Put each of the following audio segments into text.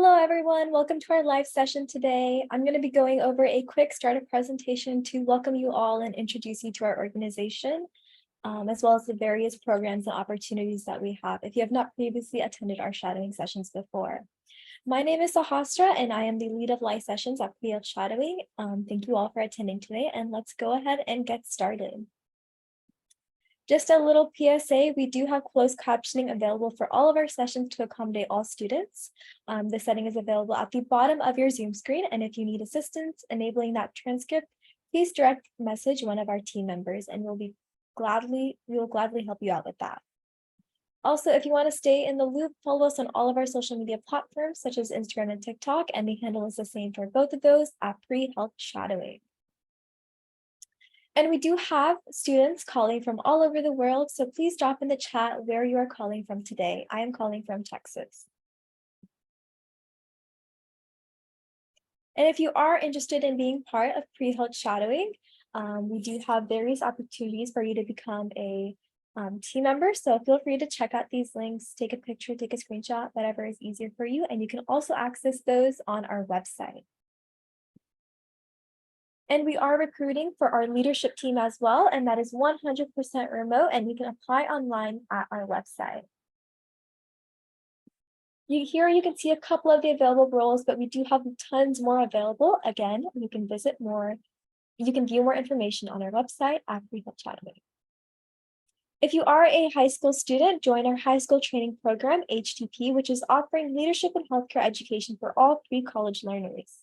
Hello, everyone. Welcome to our live session today. I'm going to be going over a quick startup presentation to welcome you all and introduce you to our organization, as well as the various programs and opportunities that we have if you have not previously attended our shadowing sessions before. My name is Sahasra, and I am the lead of live sessions at Pre-Health Shadowing. Thank you all for attending today, and let's go ahead and get started. Just a little PSA, we do have closed captioning available for all of our sessions to accommodate all students. The setting is available at the bottom of your Zoom screen, and if you need assistance enabling that transcript, please direct message one of our team members and we will gladly help you out with that. Also, if you want to stay in the loop, follow us on all of our social media platforms such as Instagram and TikTok, and the handle is the same for both of those at Pre-Health Shadowing. And we do have students calling from all over the world, so please drop in the chat where you are calling from today. I am calling from Texas. And if you are interested in being part of Pre-Health Shadowing, we do have various opportunities for you to become a team member. So feel free to check out these links, take a picture, take a screenshot, whatever is easier for you. And you can also access those on our website. And we are recruiting for our leadership team as well, and that is 100% remote, and you can apply online at our website. Here you can see a couple of the available roles, but we do have tons more available. Again, you can view more information on our website at Pre-Health Shadowing. If you are a high school student, join our high school training program, HTP, which is offering leadership and healthcare education for all pre-college learners.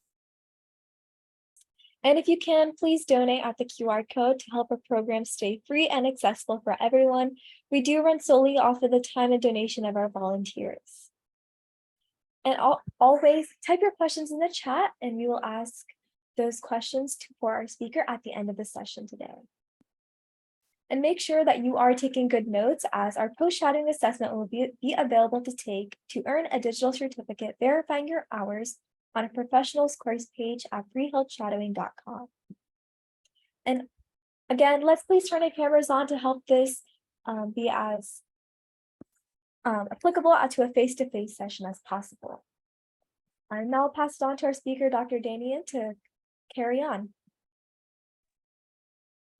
And if you can, please donate at the QR code to help our program stay free and accessible for everyone. We do run solely off of the time and donation of our volunteers. And always type your questions in the chat, and we will ask those questions for our speaker at the end of the session today. And make sure that you are taking good notes, as our post-shadowing assessment will be available to take to earn a digital certificate verifying your hours on a professionals course page at prehealthshadowing.com. And again, let's please turn our cameras on to help this be as applicable to a face-to-face session as possible. And now I'll pass it on to our speaker, Dr. Daniyan, to carry on.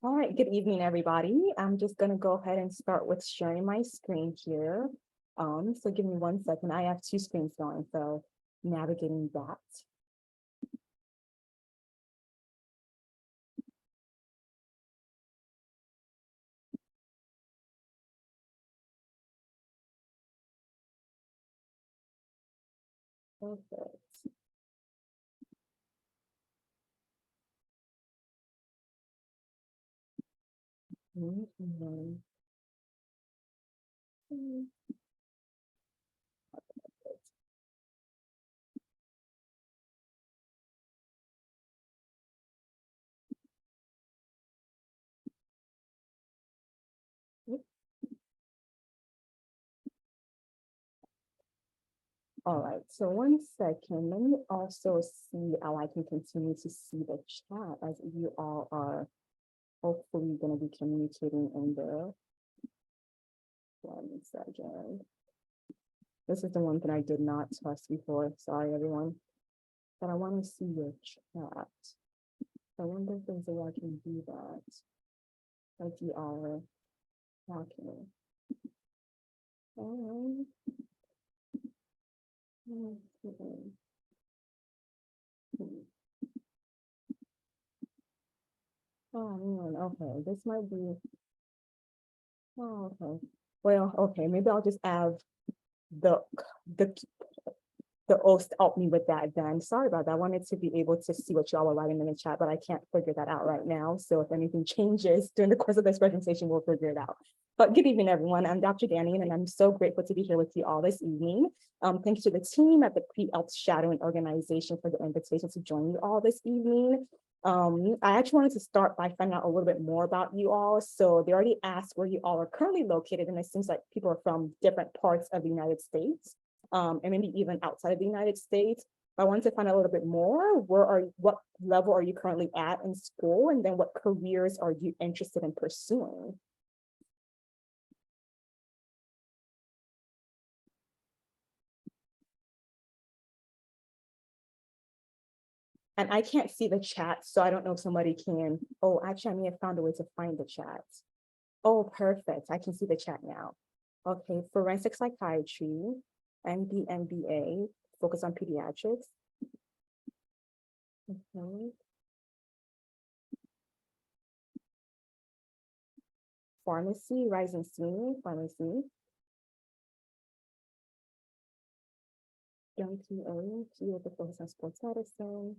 All right, good evening, everybody. I'm just going to go ahead and start with sharing my screen here. So give me 1 second. I have two screens going, so navigating that. Perfect. All right, so 1 second. Let me also see how I can continue to see the chat as you all are hopefully going to be communicating in there. 1 second. This is the one that I did not test before. Sorry, everyone. But I want to see your chat. I wonder if there's a way I can do that as you are talking. Oh man, okay, this might be, oh, okay. Well, okay, maybe I'll just have the host help me with that then. Sorry about that. I wanted to be able to see what y'all are writing in the chat, but I can't figure that out right now. So if anything changes during the course of this presentation, we'll figure it out. But good evening, everyone. I'm Dr. Daniyan, and I'm so grateful to be here with you all this evening. Thank you to the team at the Pre-Health Shadowing organization for the invitation to join you all this evening. I actually wanted to start by finding out a little bit more about you all. So they already asked where you all are currently located, and it seems like people are from different parts of the United States, and maybe even outside of the United States. I wanted to find out a little bit more. What level are you currently at in school, and then what careers are you interested in pursuing? And I can't see the chat, so I don't know if somebody can. Oh, actually, I may have found a way to find the chat. Oh, perfect. I can see the chat now. Okay, forensic psychiatry, MD, MBA, focus on pediatrics. Okay. Pharmacy, rising senior, pharmacy. Young PA, with the focus on sports medicine.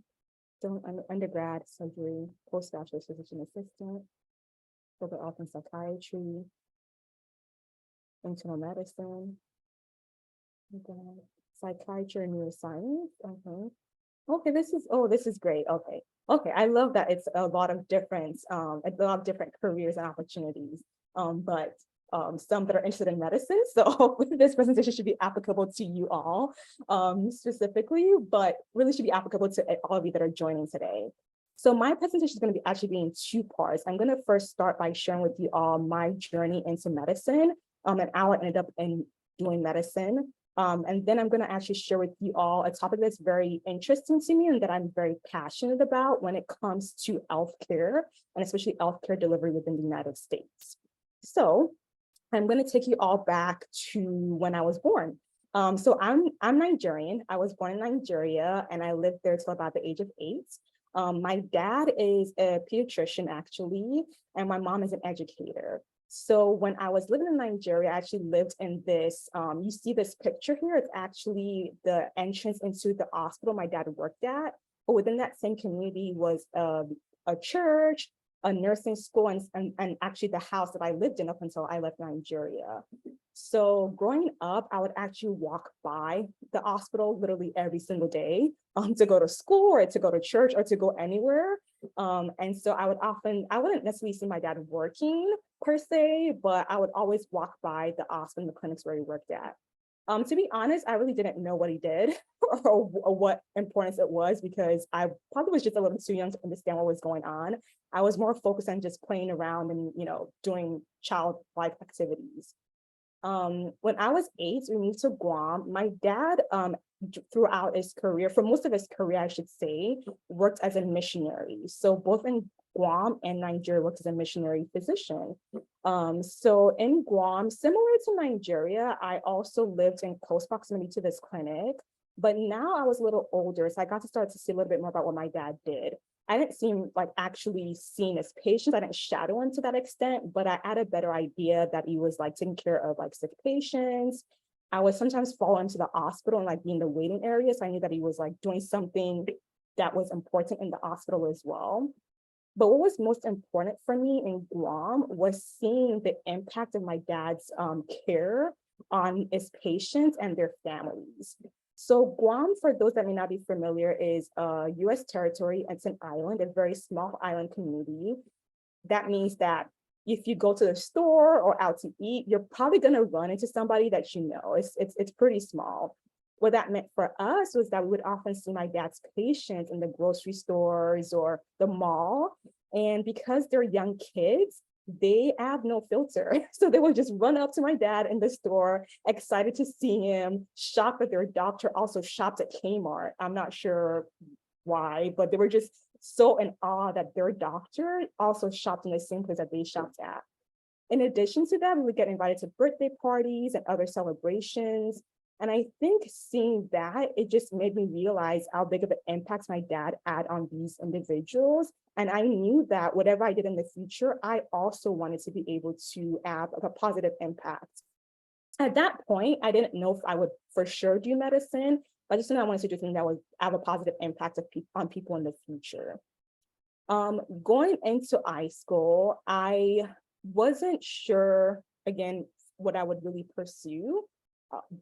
Undergrad surgery, post-bachelor physician assistant, focus on psychiatry, internal medicine, psychiatry and neuroscience. Okay. Okay, this is great. Okay. Okay, I love that it's a lot of different, careers and opportunities. But some that are interested in medicine. So hopefully this presentation should be applicable to you all specifically, but really should be applicable to all of you that are joining today. So my presentation is going to be actually be in two parts. I'm going to first start by sharing with you all my journey into medicine and how I ended up in doing medicine. And then I'm going to actually share with you all a topic that's very interesting to me and that I'm very passionate about when it comes to healthcare, and especially healthcare delivery within the United States. So I'm going to take you all back to when I was born. So I'm Nigerian. I was born in Nigeria and I lived there till about the age of 8. My dad is a pediatrician actually, and my mom is an educator. So when I was living in Nigeria, I actually lived in this, you see this picture here, it's actually the entrance into the hospital my dad worked at. But within that same community was a church, a nursing school, and actually the house that I lived in up until I left Nigeria. So growing up, I would actually walk by the hospital literally every single day to go to school or to go to church or to go anywhere. And so I wouldn't necessarily see my dad working per se, but I would always walk by the hospital and the clinics where he worked at. To be honest, I really didn't know what he did or what importance it was, because I probably was just a little too young to understand what was going on. I was more focused on just playing around and, doing childlike activities. When I was 8, we moved to Guam. My dad, throughout his career, for most of his career, I should say, worked as a missionary. So both in Guam and Nigeria worked as a missionary physician. So in Guam, similar to Nigeria, I also lived in close proximity to this clinic, but now I was a little older, so I got to start to see a little bit more about what my dad did. I didn't seem like actually seen as patients. I didn't shadow him to that extent, but I had a better idea that he was like taking care of like sick patients. I would sometimes fall into the hospital and like be in the waiting area. So I knew that he was like doing something that was important in the hospital as well. But what was most important for me in Guam was seeing the impact of my dad's care on his patients and their families. So Guam, for those that may not be familiar, is a US territory. It's an island, a very small island community. That means that if you go to the store or out to eat, you're probably gonna run into somebody that you know. It's pretty small. What that meant for us was that we would often see my dad's patients in the grocery stores or the mall. And because they're young kids, they have no filter. So they would just run up to my dad in the store, excited to see him, shop at their doctor, also shopped at Kmart. I'm not sure why, but they were just so in awe that their doctor also shopped in the same place that they shopped at. In addition to that, we would get invited to birthday parties and other celebrations. And I think seeing that, it just made me realize how big of an impact my dad had on these individuals. And I knew that whatever I did in the future, I also wanted to be able to have a positive impact. At that point, I didn't know if I would for sure do medicine. I just knew I wanted to do something that would have a positive impact on people in the future. Going into high school, I wasn't sure, again, what I would really pursue.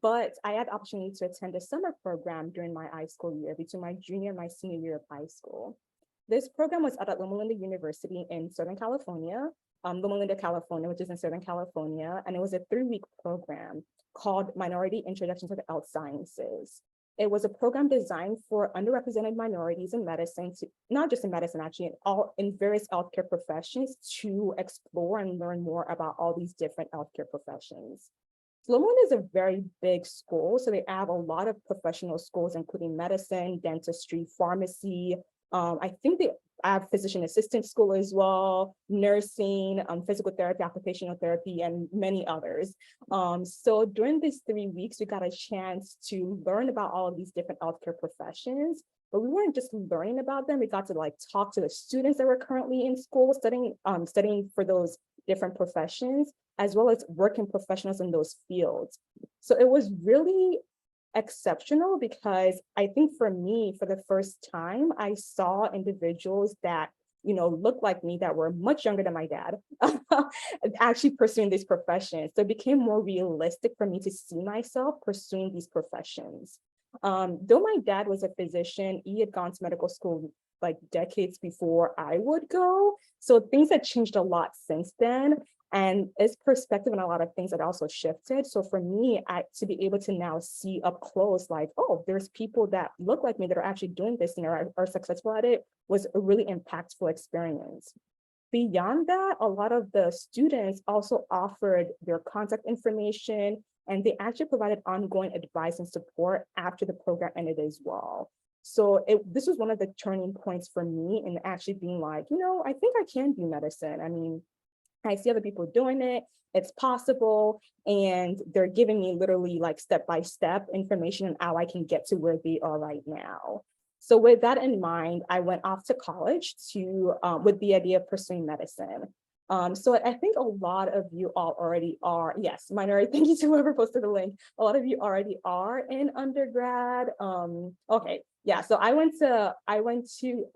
But I had the opportunity to attend a summer program during my high school year, between my junior and my senior year of high school. This program was at Loma Linda University in Southern California, Loma Linda, California, which is in Southern California. And it was a 3-week program called Minority Introduction to the Health Sciences. It was a program designed for underrepresented minorities in medicine, not just in medicine, actually, in various healthcare professions, to explore and learn more about all these different healthcare professions. Loma Linda is a very big school, so they have a lot of professional schools, including medicine, dentistry, pharmacy, I think they have physician assistant school as well, nursing, physical therapy, occupational therapy, and many others. So during these 3 weeks, we got a chance to learn about all of these different healthcare professions. But we weren't just learning about them. We got to like talk to the students that were currently in school studying for those different professions, as well as working professionals in those fields. So it was really exceptional because I think for me, for the first time, I saw individuals that, looked like me that were much younger than my dad, actually pursuing these professions. So it became more realistic for me to see myself pursuing these professions. Though my dad was a physician, he had gone to medical school like decades before I would go. So things had changed a lot since then. And his perspective on a lot of things had also shifted. So for me, to be able to now see up close, like, oh, there's people that look like me that are actually doing this and are successful at it, was a really impactful experience. Beyond that, a lot of the students also offered their contact information, and they actually provided ongoing advice and support after the program ended as well. So this was one of the turning points for me in actually being like, I think I can do medicine. I mean, I see other people doing it, it's possible, and they're giving me literally like step-by-step information on how I can get to where they are right now. So with that in mind, I went off to college with the idea of pursuing medicine. So I think a lot of you all already are, yes, Minority, thank you to whoever posted the link. A lot of you already are in undergrad. Okay, yeah, so I went to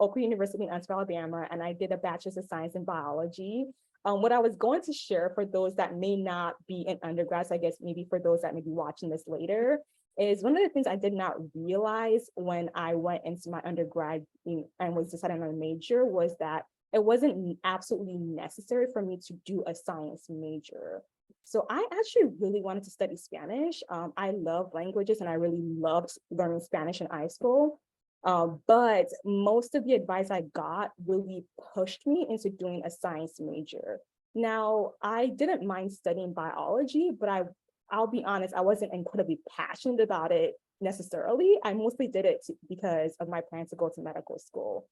Oakwood University in Huntsville, Alabama, and I did a Bachelor of Science in biology. What I was going to share for those that may not be in undergrad, so I guess maybe for those that may be watching this later, is one of the things I did not realize when I went into my undergrad and was deciding on a major was that it wasn't absolutely necessary for me to do a science major. So I actually really wanted to study Spanish. I love languages and I really loved learning Spanish in high school. But most of the advice I got really pushed me into doing a science major. Now, I didn't mind studying biology, but I'll be honest, I wasn't incredibly passionate about it necessarily. I mostly did it because of my plan to go to medical school.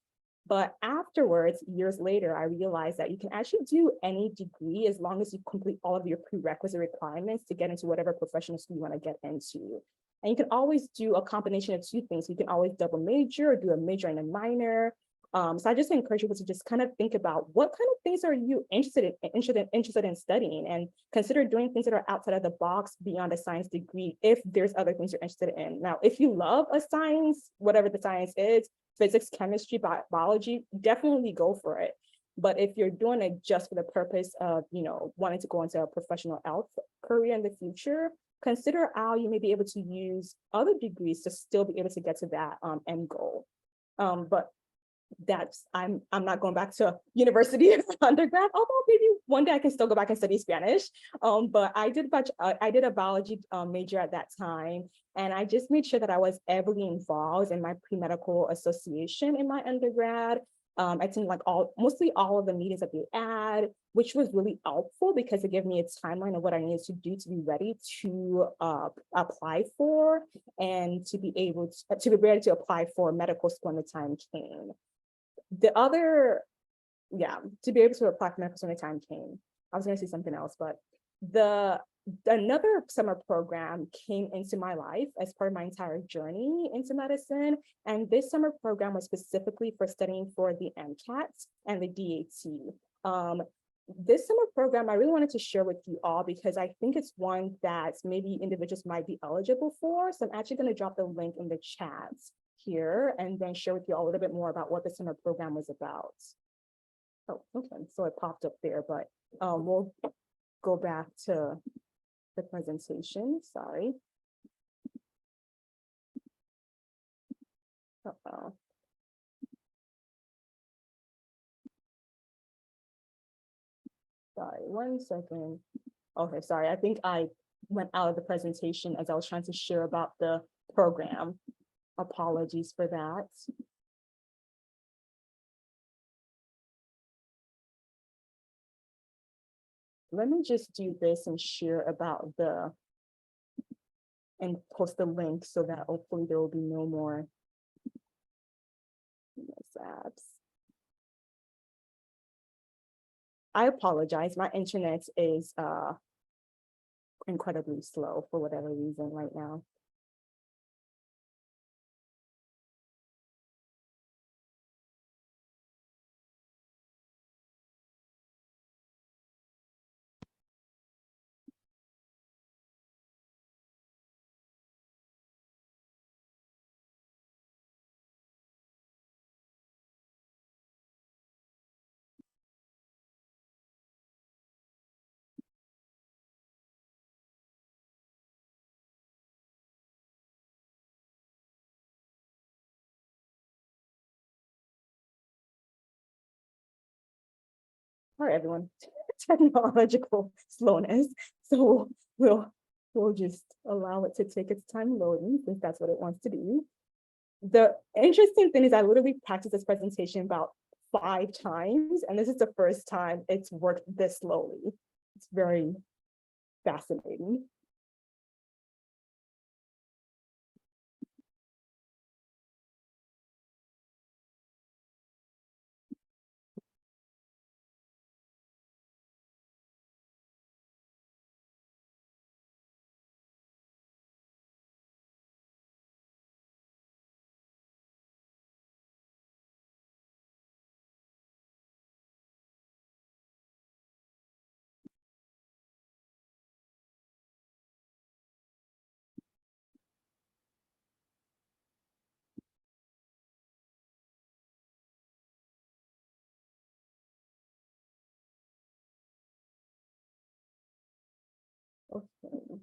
But afterwards, years later, I realized that you can actually do any degree as long as you complete all of your prerequisite requirements to get into whatever professional school you want to get into. And you can always do a combination of two things. You can always double major or do a major and a minor. So I just encourage people to just kind of think about what kind of things are you interested in studying, and consider doing things that are outside of the box beyond a science degree if there's other things you're interested in. Now, if you love a science, whatever the science is, physics, chemistry, biology, definitely go for it. But if you're doing it just for the purpose of, wanting to go into a professional health career in the future, consider how you may be able to use other degrees to still be able to get to that end goal. But I'm not going back to university as undergrad, although maybe one day I can still go back and study Spanish. But I did a biology major at that time, and I just made sure that I was heavily involved in my pre-medical association in my undergrad. I attended mostly all of the meetings that they had, which was really helpful because it gave me a timeline of what I needed to do to be ready to apply for, and to be ready to apply for medical school when the time came. To be able to apply for medical school when the time came. I was going to say something else, but another summer program came into my life as part of my entire journey into medicine. And this summer program was specifically for studying for the MCAT and the DAT. This summer program, I really wanted to share with you all because I think it's one that maybe individuals might be eligible for. So I'm actually going to drop the link in the chat here and then share with you all a little bit more about what the summer program was about. Oh, okay, so it popped up there, but we'll go back to the presentation, sorry. Uh-oh. Sorry, 1 second. Okay, sorry, I think I went out of the presentation as I was trying to share about the program. Apologies for that. Let me just do this and share about and post the link so that hopefully there will be no more apps. I apologize. My internet is incredibly slow for whatever reason right now. All right, everyone, technological slowness. So we'll just allow it to take its time loading since that's what it wants to do. The interesting thing is I literally practiced this presentation about 5 times, and this is the first time it's worked this slowly. It's very fascinating. Okay.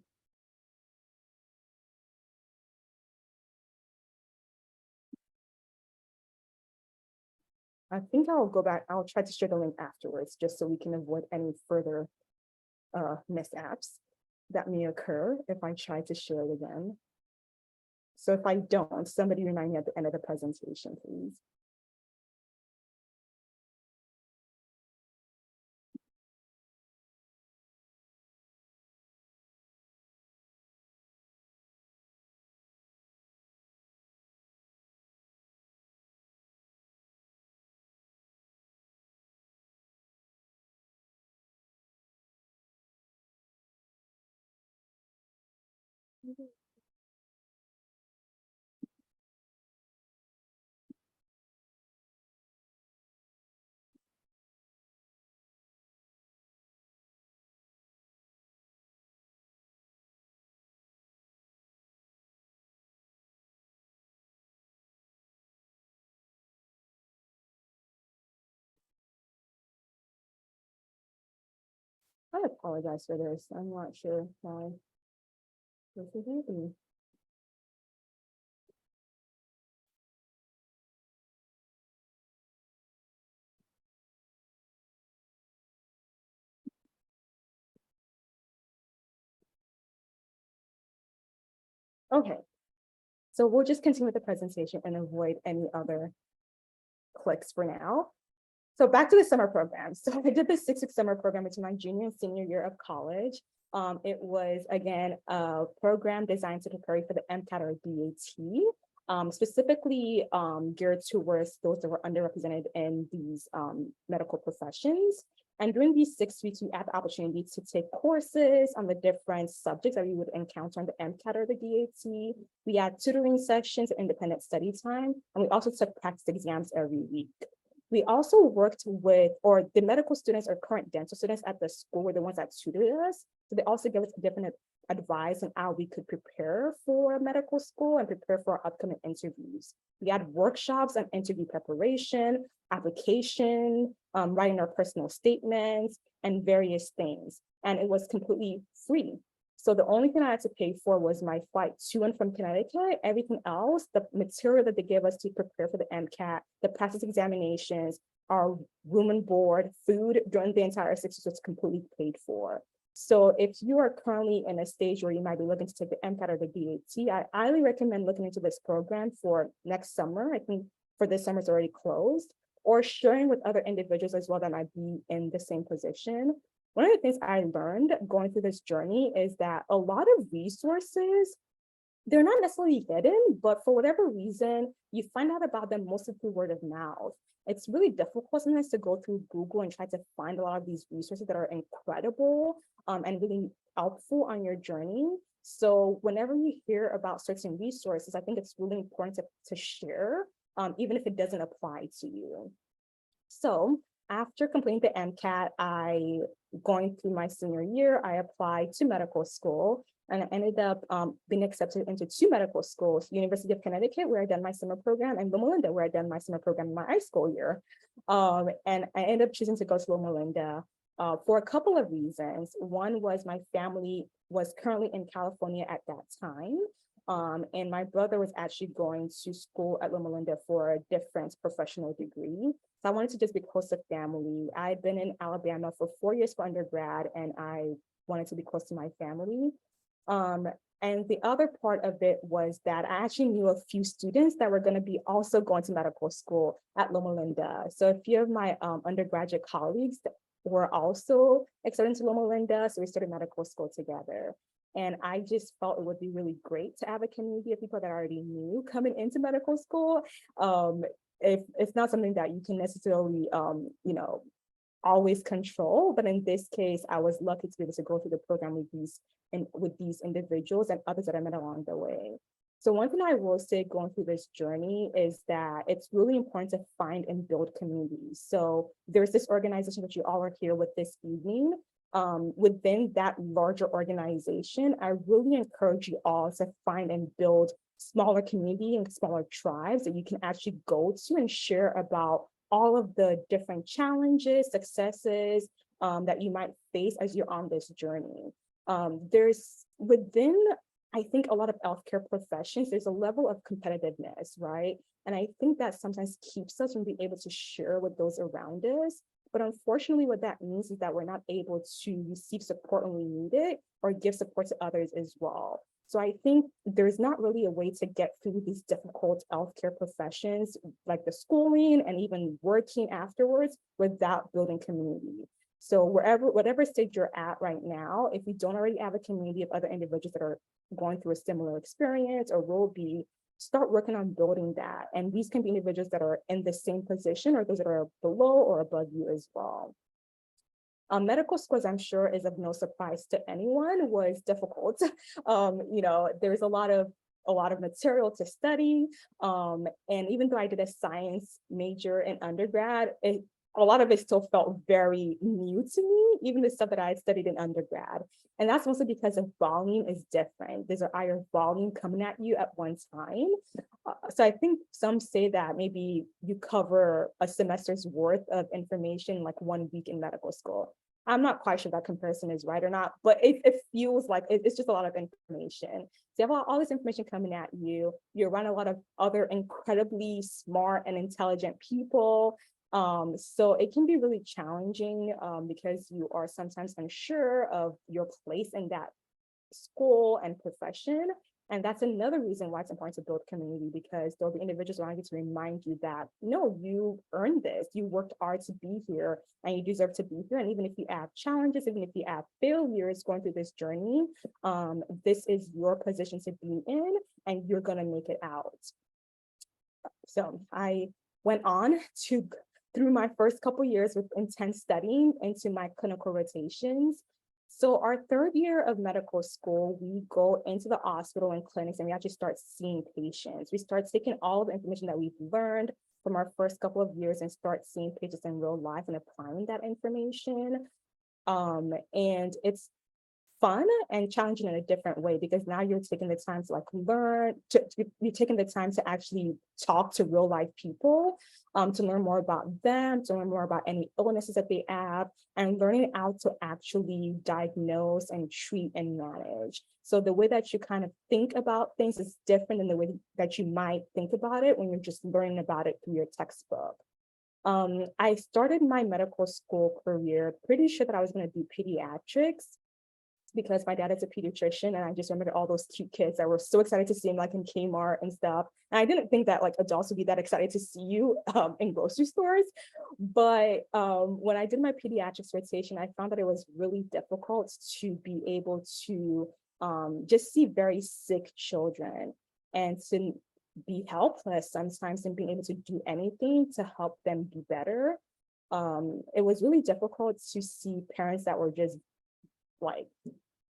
I think I'll go back. I'll try to share the link afterwards just so we can avoid any further mishaps that may occur if I try to share it again. So if I don't, somebody remind me at the end of the presentation, please. I apologize for this. I'm not sure why this is happening. Okay, so we'll just continue with the presentation and avoid any other clicks for now. So back to the summer program. So I did the 6-week summer program between my junior and senior year of college. It was, again, a program designed to prepare you for the MCAT or DAT, specifically geared towards those that were underrepresented in these medical professions. And during these 6 weeks, we had the opportunity to take courses on the different subjects that we would encounter on the MCAT or the DAT. We had tutoring sessions, independent study time, and we also took practice exams every week. We also worked with, or the medical students or current dental students at the school were the ones that tutored us. So they also gave us different advice on how we could prepare for medical school and prepare for our upcoming interviews. We had workshops on interview preparation, application, writing our personal statements, and various things. And it was completely free. So the only thing I had to pay for was my flight to and from Connecticut. Everything else, the material that they gave us to prepare for the MCAT, the practice examinations, our room and board, food during the entire 6 weeks was completely paid for. So if you are currently in a stage where you might be looking to take the MCAT or the DAT, I highly recommend looking into this program for next summer. I think for this summer it's already closed, or sharing with other individuals as well that might be in the same position. One of the things I learned going through this journey is that a lot of resources they're not necessarily hidden, but for whatever reason, you find out about them mostly through word of mouth. It's really difficult sometimes to go through Google and try to find a lot of these resources that are incredible and really helpful on your journey. So whenever you hear about certain resources, I think it's really important to share, even if it doesn't apply to you. So after completing the MCAT, going through my senior year, I applied to medical school, and I ended up being accepted into two medical schools, University of Connecticut, where I done my summer program, and Loma Linda, where I done my summer program in my high school year. And I ended up choosing to go to Loma Linda for a couple of reasons. One was my family was currently in California at that time. And my brother was actually going to school at Loma Linda for a different professional degree. So I wanted to just be close to family. I'd been in Alabama for 4 years for undergrad, and I wanted to be close to my family. And the other part of it was that I actually knew a few students that were going to be also going to medical school at Loma Linda. So a few of my undergraduate colleagues were also accepted to Loma Linda, so we started medical school together. And I just felt it would be really great to have a community of people that I already knew coming into medical school. If it's not something that you can necessarily, always control, but in this case, I was lucky to be able to go through the program with these individuals and others that I met along the way. So one thing I will say going through this journey is that it's really important to find and build communities. So there's this organization that you all are here with this evening. Within that larger organization, I really encourage you all to find and build smaller community and smaller tribes that you can actually go to and share about all of the different challenges, successes that you might face as you're on this journey. There's within, I think, a lot of healthcare professions, there's a level of competitiveness, right? And I think that sometimes keeps us from being able to share with those around us. But unfortunately, what that means is that we're not able to receive support when we need it or give support to others as well. So I think there's not really a way to get through these difficult healthcare professions, like the schooling and even working afterwards, without building community. So whatever stage you're at right now, if you don't already have a community of other individuals that are going through a similar experience or will be, start working on building that. And these can be individuals that are in the same position or those that are below or above you as well. Medical school, as I'm sure is of no surprise to anyone, was difficult. There's a lot of material to study. And even though I did a science major in undergrad, a lot of it still felt very new to me, even the stuff that I had studied in undergrad. And that's mostly because the volume is different. There's a higher volume coming at you at one time. So I think some say that maybe you cover a semester's worth of information like 1 week in medical school. I'm not quite sure that comparison is right or not, but it feels like it's just a lot of information. So you have all this information coming at you. You're around a lot of other incredibly smart and intelligent people. So it can be really challenging because you are sometimes unsure of your place in that school and profession. And that's another reason why it's important to build community, because there'll be individuals around you to remind you that, no, you earned this, you worked hard to be here and you deserve to be here. And even if you have challenges, even if you have failures going through this journey, this is your position to be in and you're gonna make it out. So I went on through my first couple years with intense studying into my clinical rotations. So our third year of medical school, we go into the hospital and clinics and we actually start seeing patients. We start taking all of the information that we've learned from our first couple of years and start seeing patients in real life and applying that information. And it's fun and challenging in a different way, because now you're taking the time to like learn, you're taking the time to actually talk to real life people, to learn more about them, to learn more about any illnesses that they have, and learning how to actually diagnose and treat and manage. So the way that you kind of think about things is different than the way that you might think about it when you're just learning about it through your textbook. I started my medical school career pretty sure that I was going to do pediatrics, because my dad is a pediatrician, and I just remember all those cute kids that were so excited to see him like in Kmart and stuff. And I didn't think that like adults would be that excited to see you in grocery stores. But when I did my pediatrics rotation, I found that it was really difficult to be able to just see very sick children and to be helpless sometimes and being able to do anything to help them be better. It was really difficult to see parents that were just like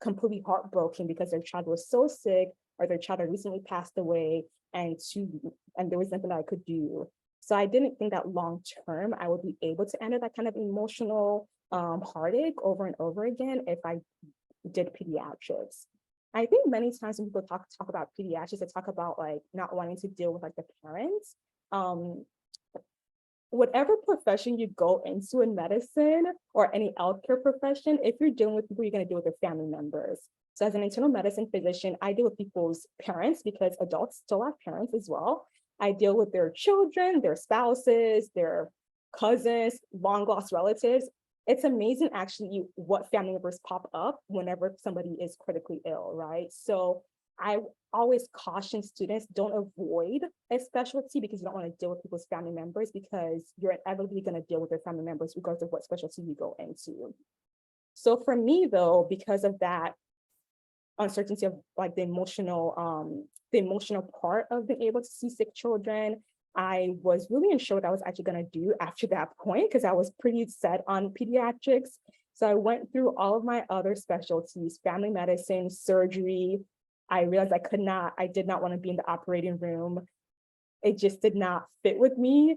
completely heartbroken because their child was so sick or their child had recently passed away and there was nothing that I could do. So I didn't think that long term I would be able to enter that kind of emotional heartache over and over again if I did pediatrics. I think many times when people talk about pediatrics, they talk about like not wanting to deal with like the parents. Whatever profession you go into in medicine or any healthcare profession, if you're dealing with people, you're going to deal with their family members. So as an internal medicine physician, I deal with people's parents because adults still have parents as well. I deal with their children, their spouses, their cousins, long lost relatives. It's amazing actually what family members pop up whenever somebody is critically ill, right? So I always caution students, don't avoid a specialty because you don't want to deal with people's family members because you're inevitably going to deal with their family members regardless of what specialty you go into. So for me though, because of that uncertainty of like the emotional part of being able to see sick children, I was really unsure what I was actually going to do after that point because I was pretty set on pediatrics. So I went through all of my other specialties, family medicine, surgery. I realized I did not want to be in the operating room. It just did not fit with me.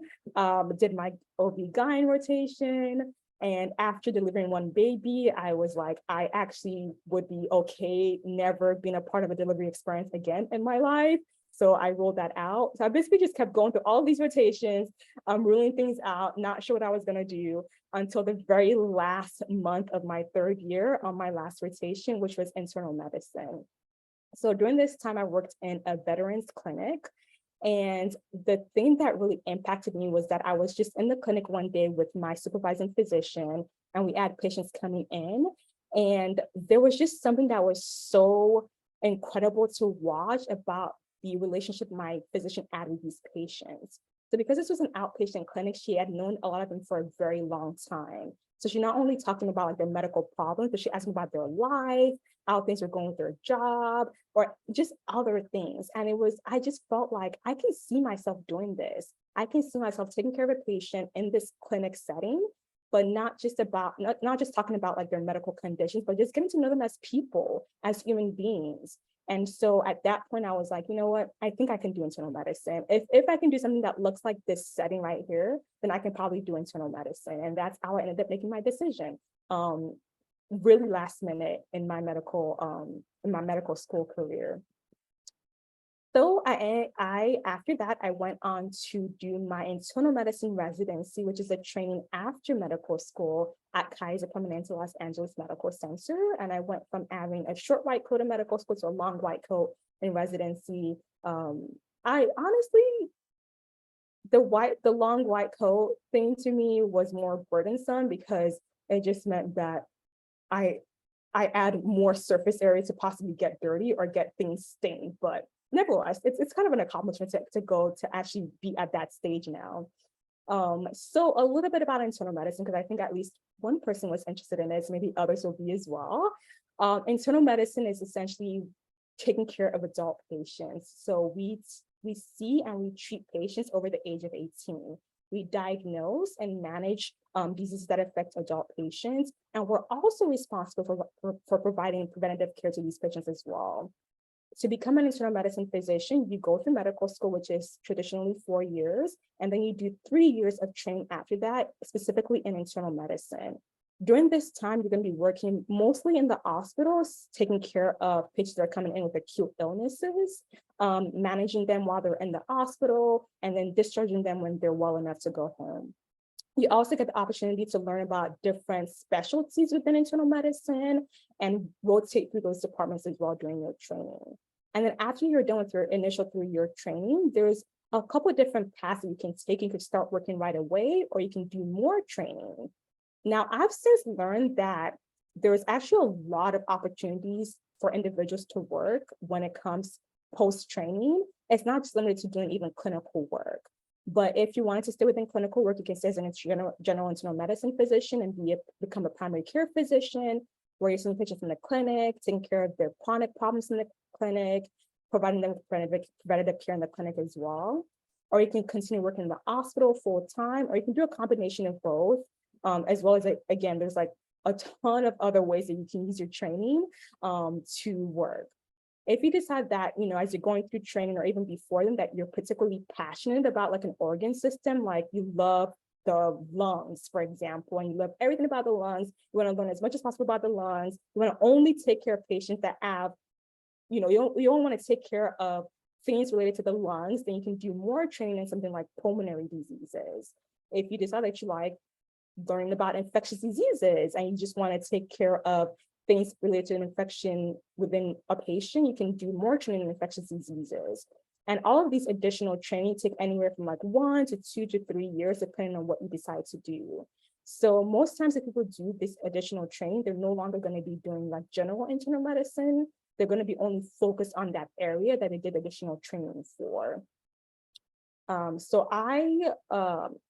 Did my OB-GYN rotation. And after delivering one baby, I was like, I actually would be okay never being a part of a delivery experience again in my life. So I ruled that out. So I basically just kept going through all these rotations, ruling things out, not sure what I was going to do until the very last month of my third year on my last rotation, which was internal medicine. So during this time, I worked in a veterans clinic. And the thing that really impacted me was that I was just in the clinic one day with my supervising physician, and we had patients coming in. And there was just something that was so incredible to watch about the relationship my physician had with these patients. So because this was an outpatient clinic, she had known a lot of them for a very long time. So she's not only talking about like their medical problems, but she asked me about their life, how things were going with their job, or just other things. And I just felt like I can see myself doing this. I can see myself taking care of a patient in this clinic setting, but not just talking about like their medical conditions, but just getting to know them as people, as human beings. And so at that point, I was like, you know what, I think I can do internal medicine. If I can do something that looks like this setting right here, then I can probably do internal medicine. And that's how I ended up making my decision. Really last minute in my medical school career. So after that, I went on to do my internal medicine residency, which is a training after medical school at Kaiser Permanente Los Angeles Medical Center. And I went from having a short white coat in medical school to a long white coat in residency. I honestly, the long white coat thing to me was more burdensome because it just meant that I add more surface area to possibly get dirty or get things stained. But nevertheless, it's kind of an accomplishment to go to actually be at that stage now. So a little bit about internal medicine, because I think at least one person was interested in this, maybe others will be as well. Internal medicine is essentially taking care of adult patients. So we see and we treat patients over the age of 18. We diagnose and manage diseases that affect adult patients. And we're also responsible for providing preventative care to these patients as well. To become an internal medicine physician, you go through medical school, which is traditionally 4 years, and then you do 3 years of training after that, specifically in internal medicine. During this time, you're going to be working mostly in the hospitals, taking care of patients that are coming in with acute illnesses, managing them while they're in the hospital, and then discharging them when they're well enough to go home. You also get the opportunity to learn about different specialties within internal medicine and rotate through those departments as well during your training. And then after you're done with your initial 3-year training, there's a couple of different paths that you can take. You could start working right away, or you can do more training. Now, I've since learned that there's actually a lot of opportunities for individuals to work when it comes post-training. It's not just limited to doing even clinical work. But if you wanted to stay within clinical work, you can stay as a general internal medicine physician and become a primary care physician. where you're seeing patients in the clinic, taking care of their chronic problems in the clinic, providing them with preventative care in the clinic as well. Or you can continue working in the hospital full time, or you can do a combination of both, as well as, again, there's like a ton of other ways that you can use your training to work. If you decide that, as you're going through training or even before then, that you're particularly passionate about like an organ system, like you love the lungs, for example, and you love everything about the lungs, you want to learn as much as possible about the lungs, you want to only take care of patients that have, you don't want to take care of things related to the lungs, then you can do more training in something like pulmonary diseases. If you decide that you like learning about infectious diseases and you just want to take care of things related to an infection within a patient, you can do more training in infectious diseases. And all of these additional training take anywhere from like 1 to 2 to 3 years, depending on what you decide to do. So most times if people do this additional training, they're no longer going to be doing like general internal medicine. They're going to be only focused on that area that they did additional training for. So I,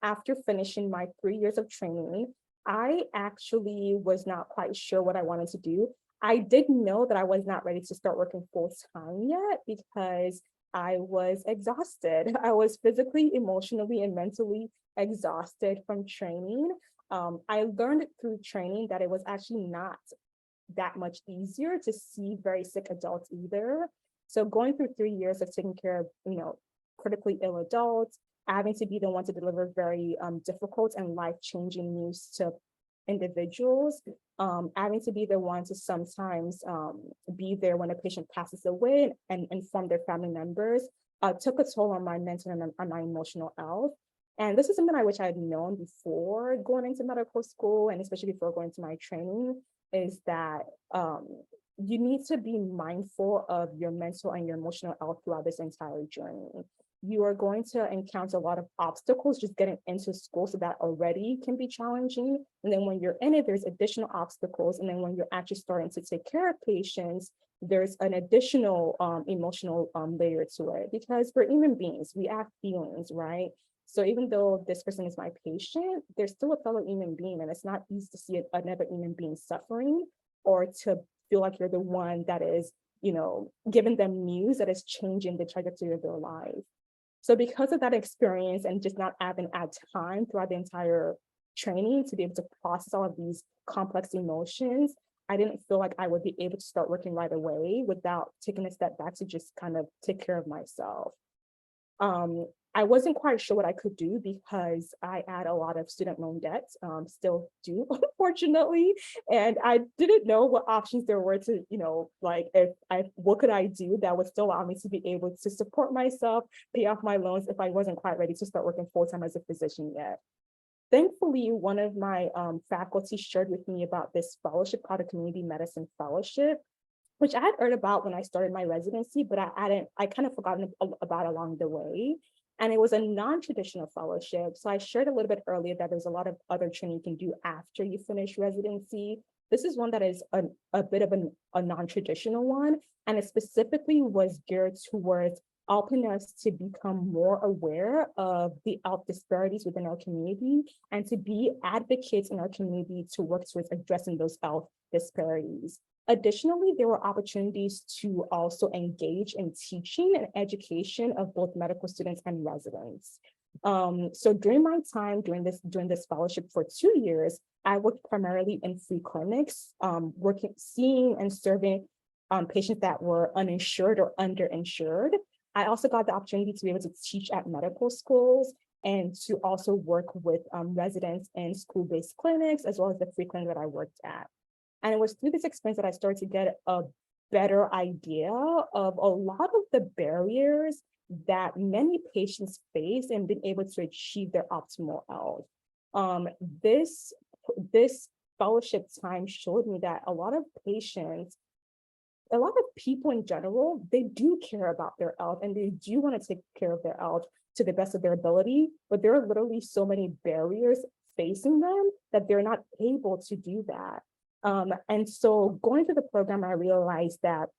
after finishing my 3 years of training, I actually was not quite sure what I wanted to do. I did know that I was not ready to start working full time yet because I was exhausted. I was physically, emotionally, and mentally exhausted from training. I learned through training that it was actually not that much easier to see very sick adults either. So going through 3 years of taking care of, critically ill adults, having to be the one to deliver very difficult and life-changing news to individuals, having to be the one to sometimes be there when a patient passes away and inform their family members, took a toll on my mental and on my emotional health. And this is something I wish I had known before going into medical school, and especially before going to my training, is that you need to be mindful of your mental and your emotional health throughout this entire journey. You are going to encounter a lot of obstacles just getting into school, so that already can be challenging. And then when you're in it, there's additional obstacles. And then when you're actually starting to take care of patients, there's an additional emotional layer to it, because we're human beings, we have feelings, right? So even though this person is my patient, they're still a fellow human being, and it's not easy to see another human being suffering, or to feel like you're the one that is, giving them news that is changing the trajectory of their life. So because of that experience and just not having had time throughout the entire training to be able to process all of these complex emotions, I didn't feel like I would be able to start working right away without taking a step back to just kind of take care of myself. I wasn't quite sure what I could do because I had a lot of student loan debt, still do, unfortunately. And I didn't know what options there were to, what could I do that would still allow me to be able to support myself, pay off my loans if I wasn't quite ready to start working full-time as a physician yet. Thankfully, one of my faculty shared with me about this fellowship called a community medicine fellowship, which I had heard about when I started my residency, but I kind of forgotten about along the way. And it was a non-traditional fellowship. So I shared a little bit earlier that there's a lot of other training you can do after you finish residency. This is one that is a bit of a non-traditional one. And it specifically was geared towards helping us to become more aware of the health disparities within our community and to be advocates in our community to work towards addressing those health disparities. Additionally, there were opportunities to also engage in teaching and education of both medical students and residents. So during my time during this fellowship for 2 years, I worked primarily in free clinics, seeing and serving patients that were uninsured or underinsured. I also got the opportunity to be able to teach at medical schools and to also work with residents in school-based clinics, as well as the free clinic that I worked at. And it was through this experience that I started to get a better idea of a lot of the barriers that many patients face in being able to achieve their optimal health. This fellowship time showed me that a lot of people in general, they do care about their health and they do want to take care of their health to the best of their ability, but there are literally so many barriers facing them that they're not able to do that. And so going through the program, I realized that,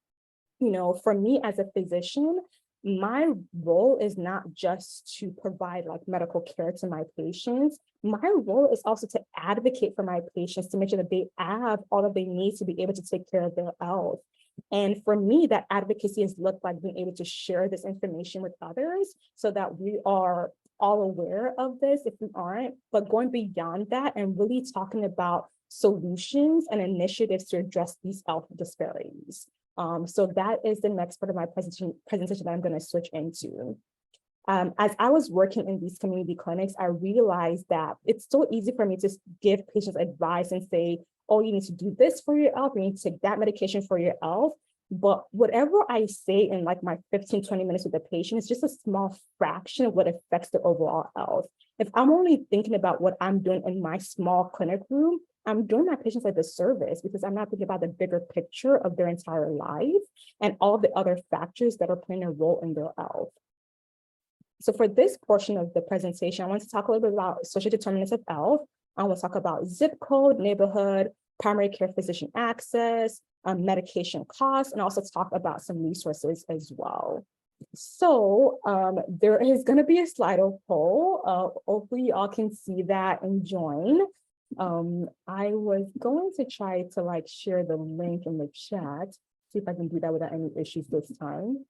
for me as a physician, my role is not just to provide like medical care to my patients. My role is also to advocate for my patients to make sure that they have all that they need to be able to take care of their health. And for me, that advocacy has looked like being able to share this information with others so that we are all aware of this if we aren't, but going beyond that and really talking about solutions and initiatives to address these health disparities. So that is the next part of my presentation that I'm going to switch into. As I was working in these community clinics, I realized that it's so easy for me to give patients advice and say, oh, you need to do this for your health, you need to take that medication for your health. But whatever I say in like my 15, 20 minutes with the patient is just a small fraction of what affects their overall health. If I'm only thinking about what I'm doing in my small clinic room, I'm doing my patients a disservice because I'm not thinking about the bigger picture of their entire life and all the other factors that are playing a role in their health. So for this portion of the presentation, I want to talk a little bit about social determinants of health. I want to talk about zip code, neighborhood, primary care physician access, medication costs, and also talk about some resources as well. So there is going to be a Slido poll. Hopefully you all can see that and join. I was going to try to like share the link in the chat, see if I can do that without any issues this time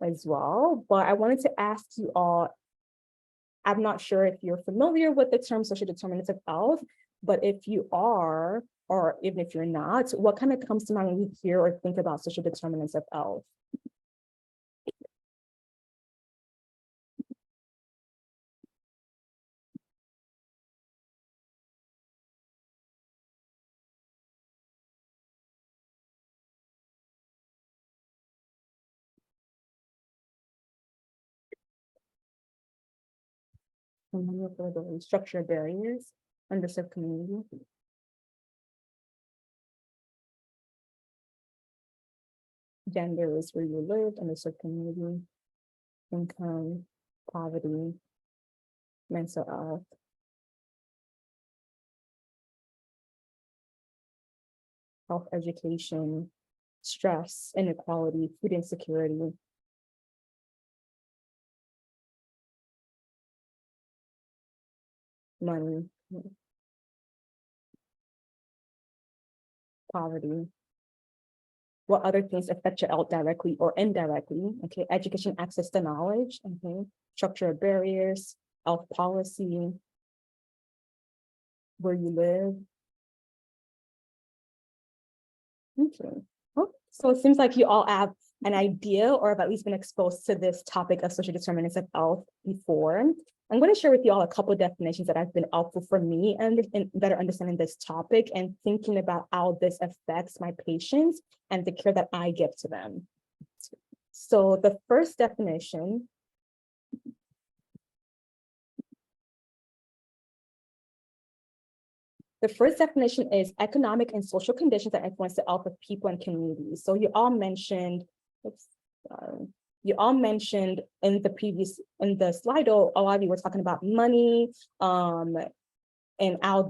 as well. But I wanted to ask you all, I'm not sure if you're familiar with the term social determinants of health, but if you are, or even if you're not, what kind of comes to mind when you hear or think about social determinants of health? Structural barriers, underserved community. Gender is where you live, underserved community, income, poverty, mental health, health education, stress, inequality, food insecurity. Money, poverty. What other things affect your health directly or indirectly? Okay, education, access to knowledge, okay, structural barriers, health policy, where you live. Okay, oh, so it seems like you all have an idea or have at least been exposed to this topic of social determinants of health before. I'm going to share with you all a couple of definitions that have been helpful for me and in better understanding this topic and thinking about how this affects my patients and the care that I give to them. So the first definition is economic and social conditions that influence the health of people and communities. So you all mentioned, in the Slido, a lot of you were talking about money, and I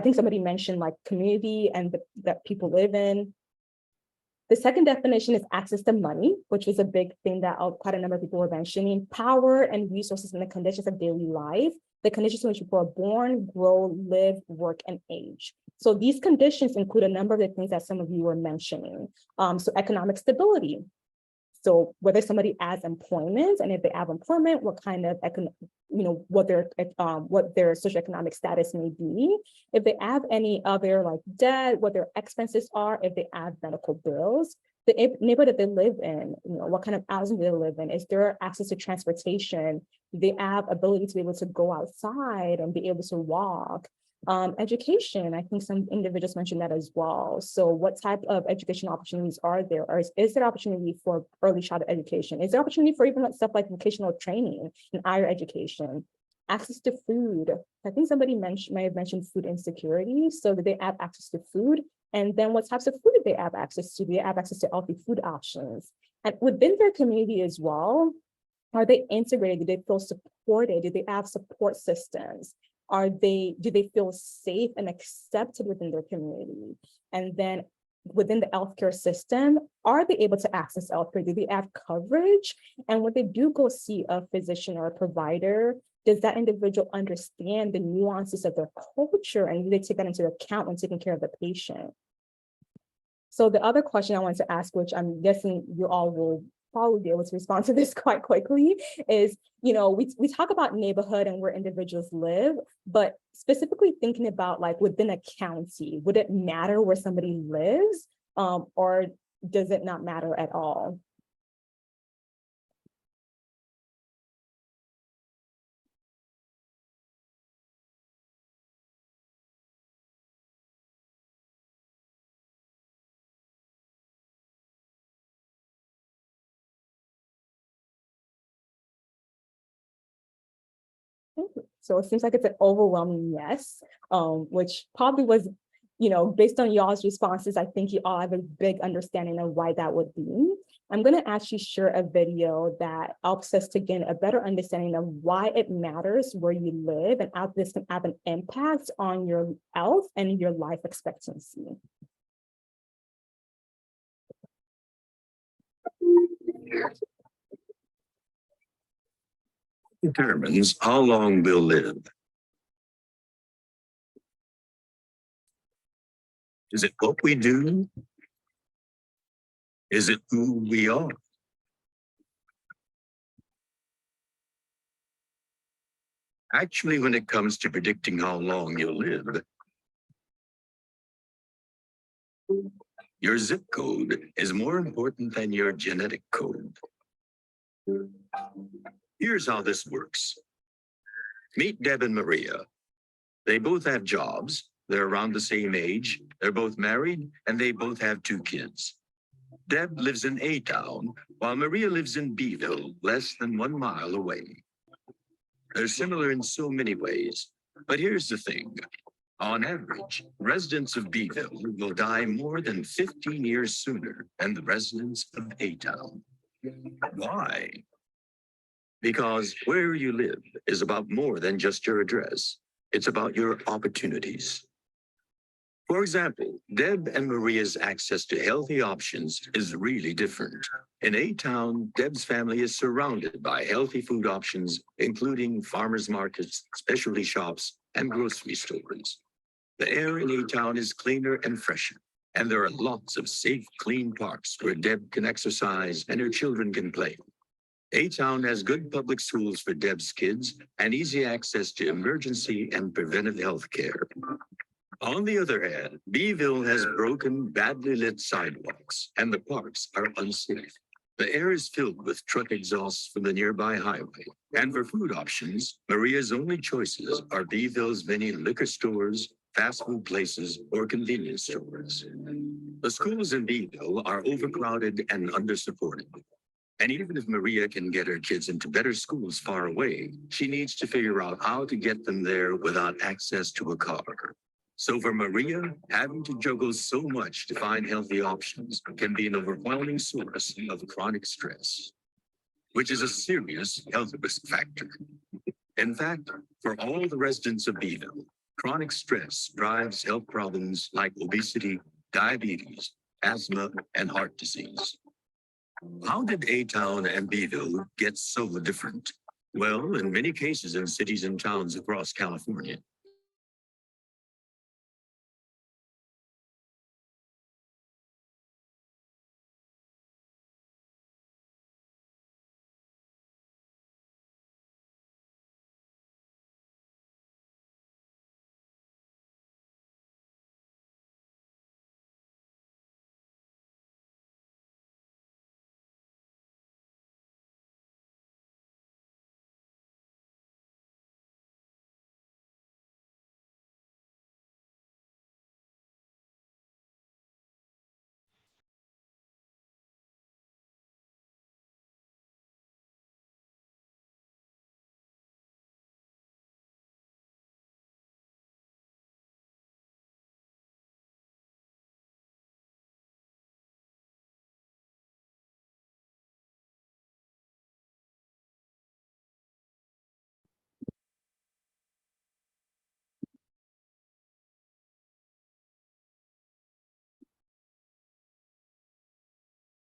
think somebody mentioned like community and that people live in. The second definition is access to money, which was a big thing that quite a number of people were mentioning. Power and resources in the conditions of daily life, the conditions in which people are born, grow, live, work, and age. So these conditions include a number of the things that some of you were mentioning. So economic stability. So whether somebody has employment, and if they have employment, what kind of what their socioeconomic status may be. If they have any other like debt, what their expenses are, if they have medical bills, the neighborhood that they live in, what kind of housing do they live in? Is there access to transportation? Do they have ability to be able to go outside and be able to walk? Education, I think some individuals mentioned that as well. So what type of education opportunities are there? Or is there opportunity for early childhood education? Is there opportunity for even stuff like vocational training and higher education? Access to food. I think somebody may have mentioned food insecurity. So do they have access to food? And then what types of food do they have access to? Do they have access to healthy food options? And within their community as well, are they integrated? Do they feel supported? Do they have support systems? Do they feel safe and accepted within their community? And then within the healthcare system, are they able to access healthcare? Do they have coverage? And when they do go see a physician or a provider, does that individual understand the nuances of their culture, and do they take that into account when taking care of the patient? So the other question I wanted to ask, which I'm guessing you all will probably be able to respond to this quite quickly, is, we talk about neighborhood and where individuals live, but specifically thinking about like within a county, would it matter where somebody lives, or does it not matter at all? So it seems like it's an overwhelming yes, which probably was, based on y'all's responses, I think you all have a big understanding of why that would be. I'm going to actually share a video that helps us to gain a better understanding of why it matters where you live and how this can have an impact on your health and your life expectancy. Determines how long we'll live. Is it what we do? Is it who we are? Actually, when it comes to predicting how long you'll live, your zip code is more important than your genetic code. Here's how this works. Meet Deb and Maria. They both have jobs. They're around the same age. They're both married, and they both have 2 kids. Deb lives in A-Town, while Maria lives in B-Ville, less than 1 mile away. They're similar in so many ways, but here's the thing. On average, residents of B-Ville will die more than 15 years sooner than the residents of A-Town. Why? Because where you live is about more than just your address. It's about your opportunities. For example, Deb and Maria's access to healthy options is really different. In A-Town, Deb's family is surrounded by healthy food options, including farmers markets, specialty shops, and grocery stores. The air in A-Town is cleaner and fresher, and there are lots of safe, clean parks where Deb can exercise and her children can play. A-Town has good public schools for Deb's kids and easy access to emergency and preventive health care. On the other hand, B-Ville has broken, badly lit sidewalks, and the parks are unsafe. The air is filled with truck exhausts from the nearby highway. And for food options, Maria's only choices are B-Ville's many liquor stores, fast food places, or convenience stores. The schools in B-Ville are overcrowded and undersupported. And even if Maria can get her kids into better schools far away, she needs to figure out how to get them there without access to a car. So for Maria, having to juggle so much to find healthy options can be an overwhelming source of chronic stress, which is a serious health risk factor. In fact, for all the residents of B-Ville, chronic stress drives health problems like obesity, diabetes, asthma, and heart disease. How did A-Town and B-Ville get so different? Well, in many cases in cities and towns across California,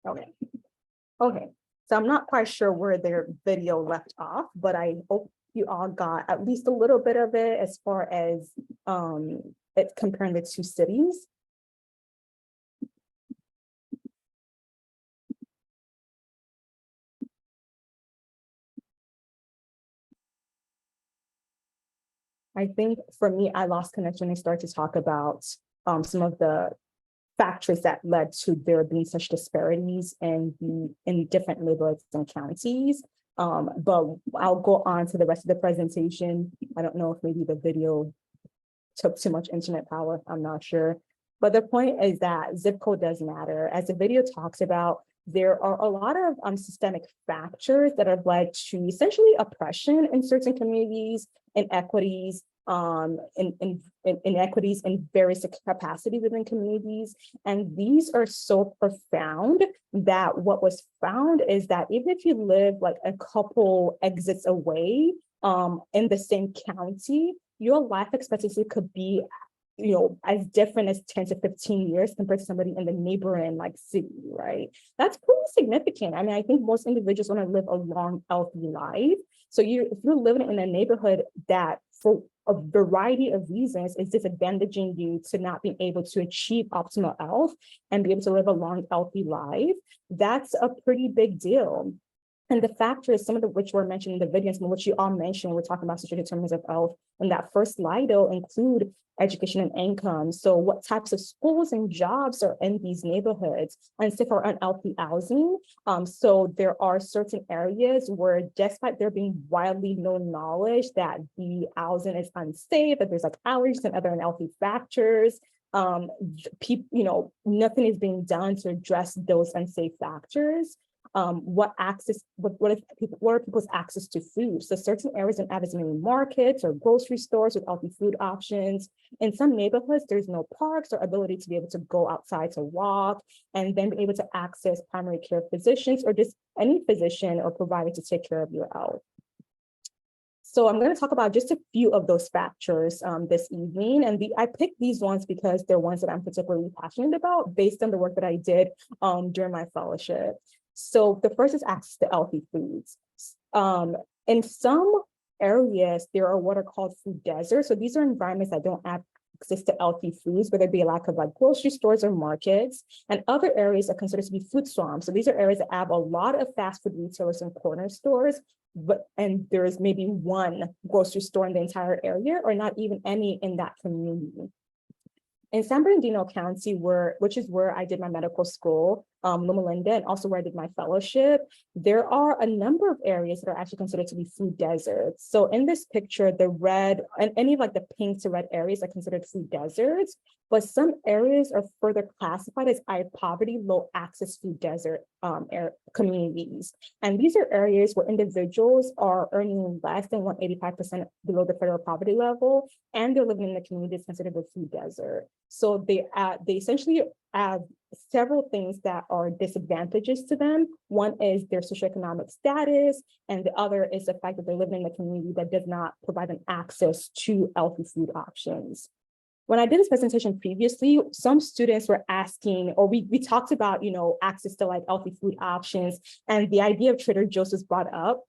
Okay. Okay. So I'm not quite sure where their video left off, but I hope you all got at least a little bit of it as far as it comparing the two cities. I think for me, I lost connection and started to talk about some of the factors that led to there being such disparities in different neighborhoods and counties. But I'll go on to the rest of the presentation. I don't know if maybe the video took too much internet power, I'm not sure. But the point is that zip code does matter. As the video talks about, there are a lot of systemic factors that have led to essentially oppression in certain communities, inequities, inequities in various capacities within communities. And these are so profound that what was found is that even if you live like a couple exits away in the same county, your life expectancy could be as different as 10 to 15 years compared to somebody in the neighboring like city, right? That's pretty significant. I mean, I think most individuals want to live a long, healthy life. So if you're living in a neighborhood that for a variety of reasons is disadvantaging you to not being able to achieve optimal health and be able to live a long, healthy life, that's a pretty big deal. And the factors, some of which were mentioned in the video, some of which you all mentioned when we're talking about social determinants of health, and that first slide will include education and income. So what types of schools and jobs are in these neighborhoods, and so for unhealthy housing. So there are certain areas where despite there being widely known knowledge that the housing is unsafe, that there's like allergies and other unhealthy factors, people, nothing is being done to address those unsafe factors. What are people's access to food? So certain areas don't have as many markets or grocery stores with healthy food options. In some neighborhoods, there's no parks or ability to be able to go outside to walk and then be able to access primary care physicians or just any physician or provider to take care of your health. So I'm going to talk about just a few of those factors this evening. And I picked these ones because they're ones that I'm particularly passionate about based on the work that I did during my fellowship. So the first is access to healthy foods. In some areas, there are what are called food deserts. So these are environments that don't have access to healthy foods, whether it be a lack of like grocery stores or markets, and other areas are considered to be food swamps. So these are areas that have a lot of fast food retailers and corner stores, and there is maybe one grocery store in the entire area or not even any in that community. In San Bernadino County, which is where I did my medical school, Loma Linda, and also where I did my fellowship, there are a number of areas that are actually considered to be food deserts. So in this picture, the red and any of like the pink to red areas are considered food deserts, but some areas are further classified as high poverty, low access food desert communities. And these are areas where individuals are earning less than 185% below the federal poverty level, and they're living in the community that's considered a food desert. So they essentially have several things that are disadvantages to them. One is their socioeconomic status, and the other is the fact that they're living in a community that does not provide them access to healthy food options. When I did this presentation previously, some students were asking, or we talked about, access to like healthy food options, and the idea of Trader Joe's was brought up.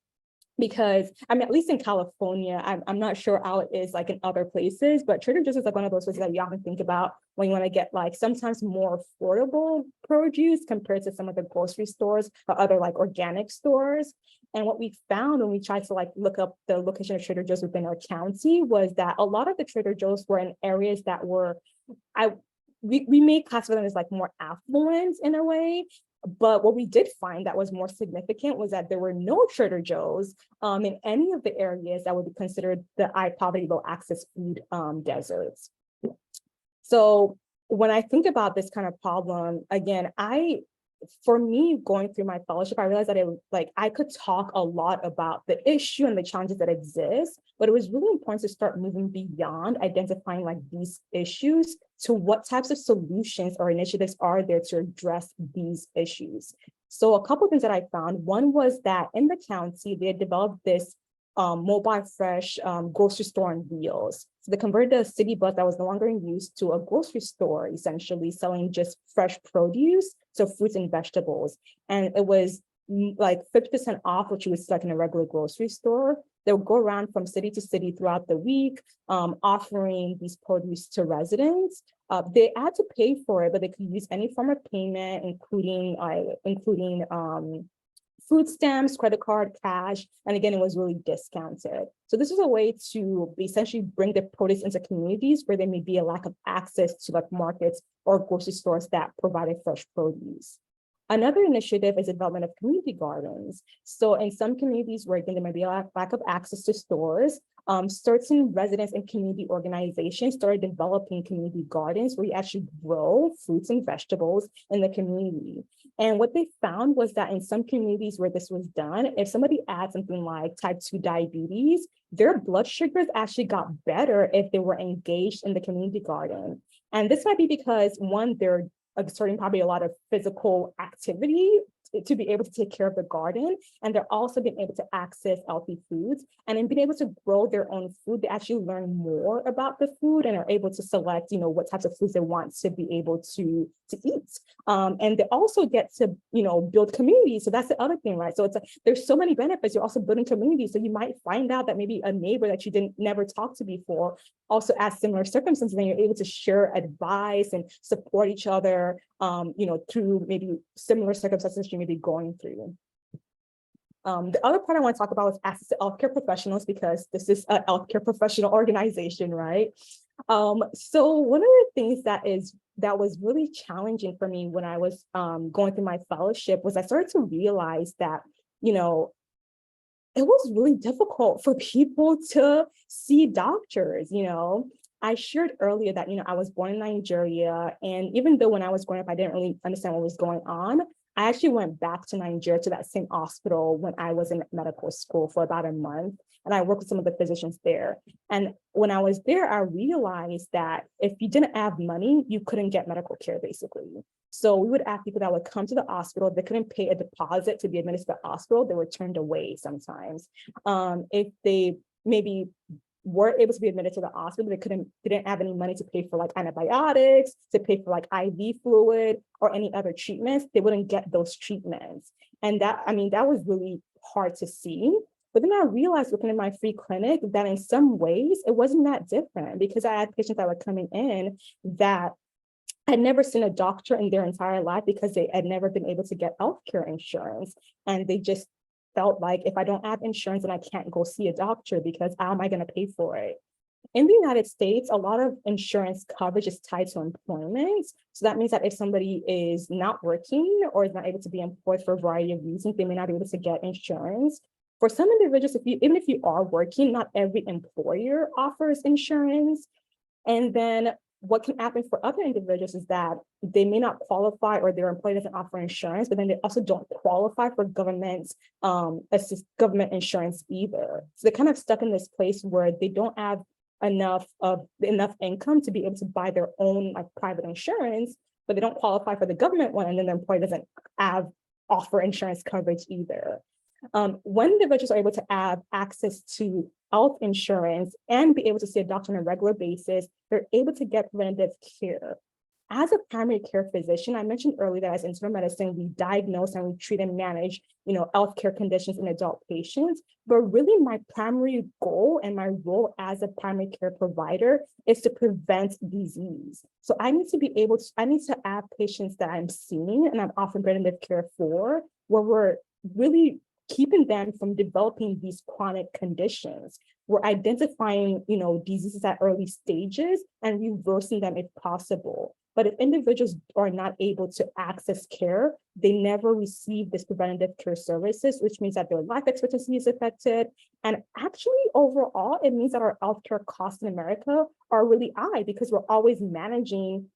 Because I mean, at least in California, I'm not sure how it is like in other places, but Trader Joe's is like one of those places that you often think about when you want to get like sometimes more affordable produce compared to some of the grocery stores or other like organic stores. And what we found when we tried to like look up the location of Trader Joe's within our county was that a lot of the Trader Joe's were in areas that were, we may classify them as like more affluent in a way. But what we did find that was more significant was that there were no Trader Joe's in any of the areas that would be considered the high poverty, low access food deserts. So when I think about this kind of problem, again, for me, going through my fellowship, I realized that I could talk a lot about the issue and the challenges that exist, but it was really important to start moving beyond identifying like these issues to what types of solutions or initiatives are there to address these issues. So a couple of things that I found, one was that in the county, they had developed this mobile fresh grocery store on wheels. So they converted a city bus that was no longer in use to a grocery store, essentially selling just fresh produce so fruits and vegetables. And it was like 50% off, which you would see like in a regular grocery store. They would go around from city to city throughout the week, offering these produce to residents. They had to pay for it, but they could use any form of payment, including food stamps, credit card, cash, and again, it was really discounted. So this is a way to essentially bring the produce into communities where there may be a lack of access to like markets or grocery stores that provided fresh produce. Another initiative is the development of community gardens. So in some communities where again, there might be a lack of access to stores, certain residents and community organizations started developing community gardens where you actually grow fruits and vegetables in the community. And what they found was that in some communities where this was done, if somebody had something like type 2 diabetes, their blood sugars actually got better if they were engaged in the community garden. And this might be because one, they're exerting probably a lot of physical activity to be able to take care of the garden. And they're also being able to access healthy foods. And in being able to grow their own food, they actually learn more about the food and are able to select, what types of foods they want to be able to eat. And they also get to, build communities. So that's the other thing, right? So there's so many benefits. You're also building communities. So you might find out that maybe a neighbor that you never talk to before also has similar circumstances, and you're able to share advice and support each other, through maybe similar circumstances you may be going through. The other part I want to talk about is access to healthcare professionals, because this is a healthcare professional organization, right? So one of the things that was really challenging for me when I was going through my fellowship was I started to realize that, it was really difficult for people to see doctors. I shared earlier that, I was born in Nigeria, and even though when I was growing up, I didn't really understand what was going on, I actually went back to Nigeria to that same hospital when I was in medical school for about a month, and I worked with some of the physicians there. And when I was there, I realized that if you didn't have money, you couldn't get medical care, basically. So we would have people that would come to the hospital, they couldn't pay a deposit to be admitted to the hospital, they were turned away sometimes. If they maybe were able to be admitted to the hospital, they didn't have any money to pay for like antibiotics, to pay for like IV fluid or any other treatments, they wouldn't get those treatments. And that was really hard to see. But then I realized looking at my free clinic that in some ways it wasn't that different, because I had patients that were coming in that had never seen a doctor in their entire life because they had never been able to get healthcare insurance. And they just felt like, if I don't have insurance, then I can't go see a doctor, because how am I going to pay for it? In the United States, a lot of insurance coverage is tied to employment. So that means that if somebody is not working or is not able to be employed for a variety of reasons, they may not be able to get insurance. For some individuals, even if you are working, not every employer offers insurance. And then what can happen for other individuals is that they may not qualify, or their employer doesn't offer insurance, but then they also don't qualify for government insurance either. So they're kind of stuck in this place where they don't have enough income to be able to buy their own like private insurance, but they don't qualify for the government one, and then the employer doesn't offer insurance coverage either. When individuals are able to have access to health insurance and be able to see a doctor on a regular basis, they're able to get preventative care. As a primary care physician, I mentioned earlier that as internal medicine, we diagnose and we treat and manage, healthcare conditions in adult patients. But really, my primary goal and my role as a primary care provider is to prevent disease. So I need to have patients that I'm seeing and I'm offering preventative care for, where we're really keeping them from developing these chronic conditions. We're identifying, diseases at early stages and reversing them if possible. But if individuals are not able to access care, they never receive this preventative care services, which means that their life expectancy is affected. And actually, overall, it means that our healthcare costs in America are really high, because we're always managing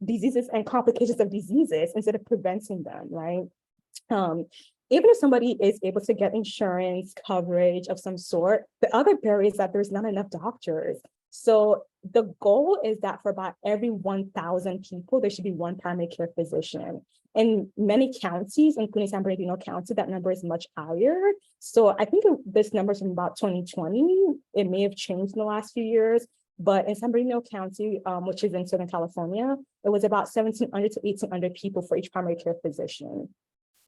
diseases and complications of diseases instead of preventing them, right? Even if somebody is able to get insurance coverage of some sort, the other barrier is that there's not enough doctors. So the goal is that for about every 1,000 people, there should be one primary care physician. In many counties, including San Bernadino County, that number is much higher. So I think this number is from about 2020. It may have changed in the last few years, But in San Bernardino County, which is in Southern California, it was about 1,700 to 1,800 people for each primary care physician.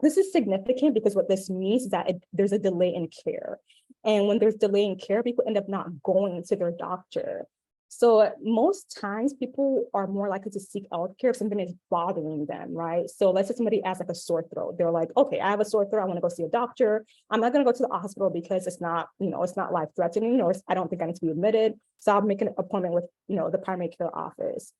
This is significant because what this means is that there's a delay in care. And when there's delay in care, people end up not going to their doctor. So most times people are more likely to seek out care if something is bothering them, right? So let's say somebody has like a sore throat. They're like, okay, I have a sore throat. I want to go see a doctor. I'm not going to go to the hospital because it's not, it's not life threatening, or I don't think I need to be admitted. So I'll make an appointment with, the primary care office.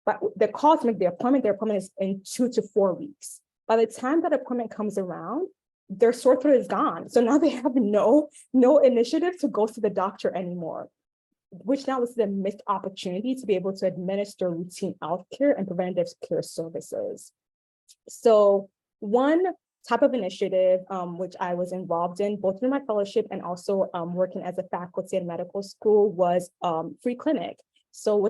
But the call to make the appointment is in 2 to 4 weeks. By the time that appointment comes around, their sore throat is gone. So now they have no initiative to go to the doctor anymore, which now is the missed opportunity to be able to administer routine healthcare and preventative care services. So one type of initiative, which I was involved in, both in my fellowship and also working as a faculty in medical school, was free clinic. So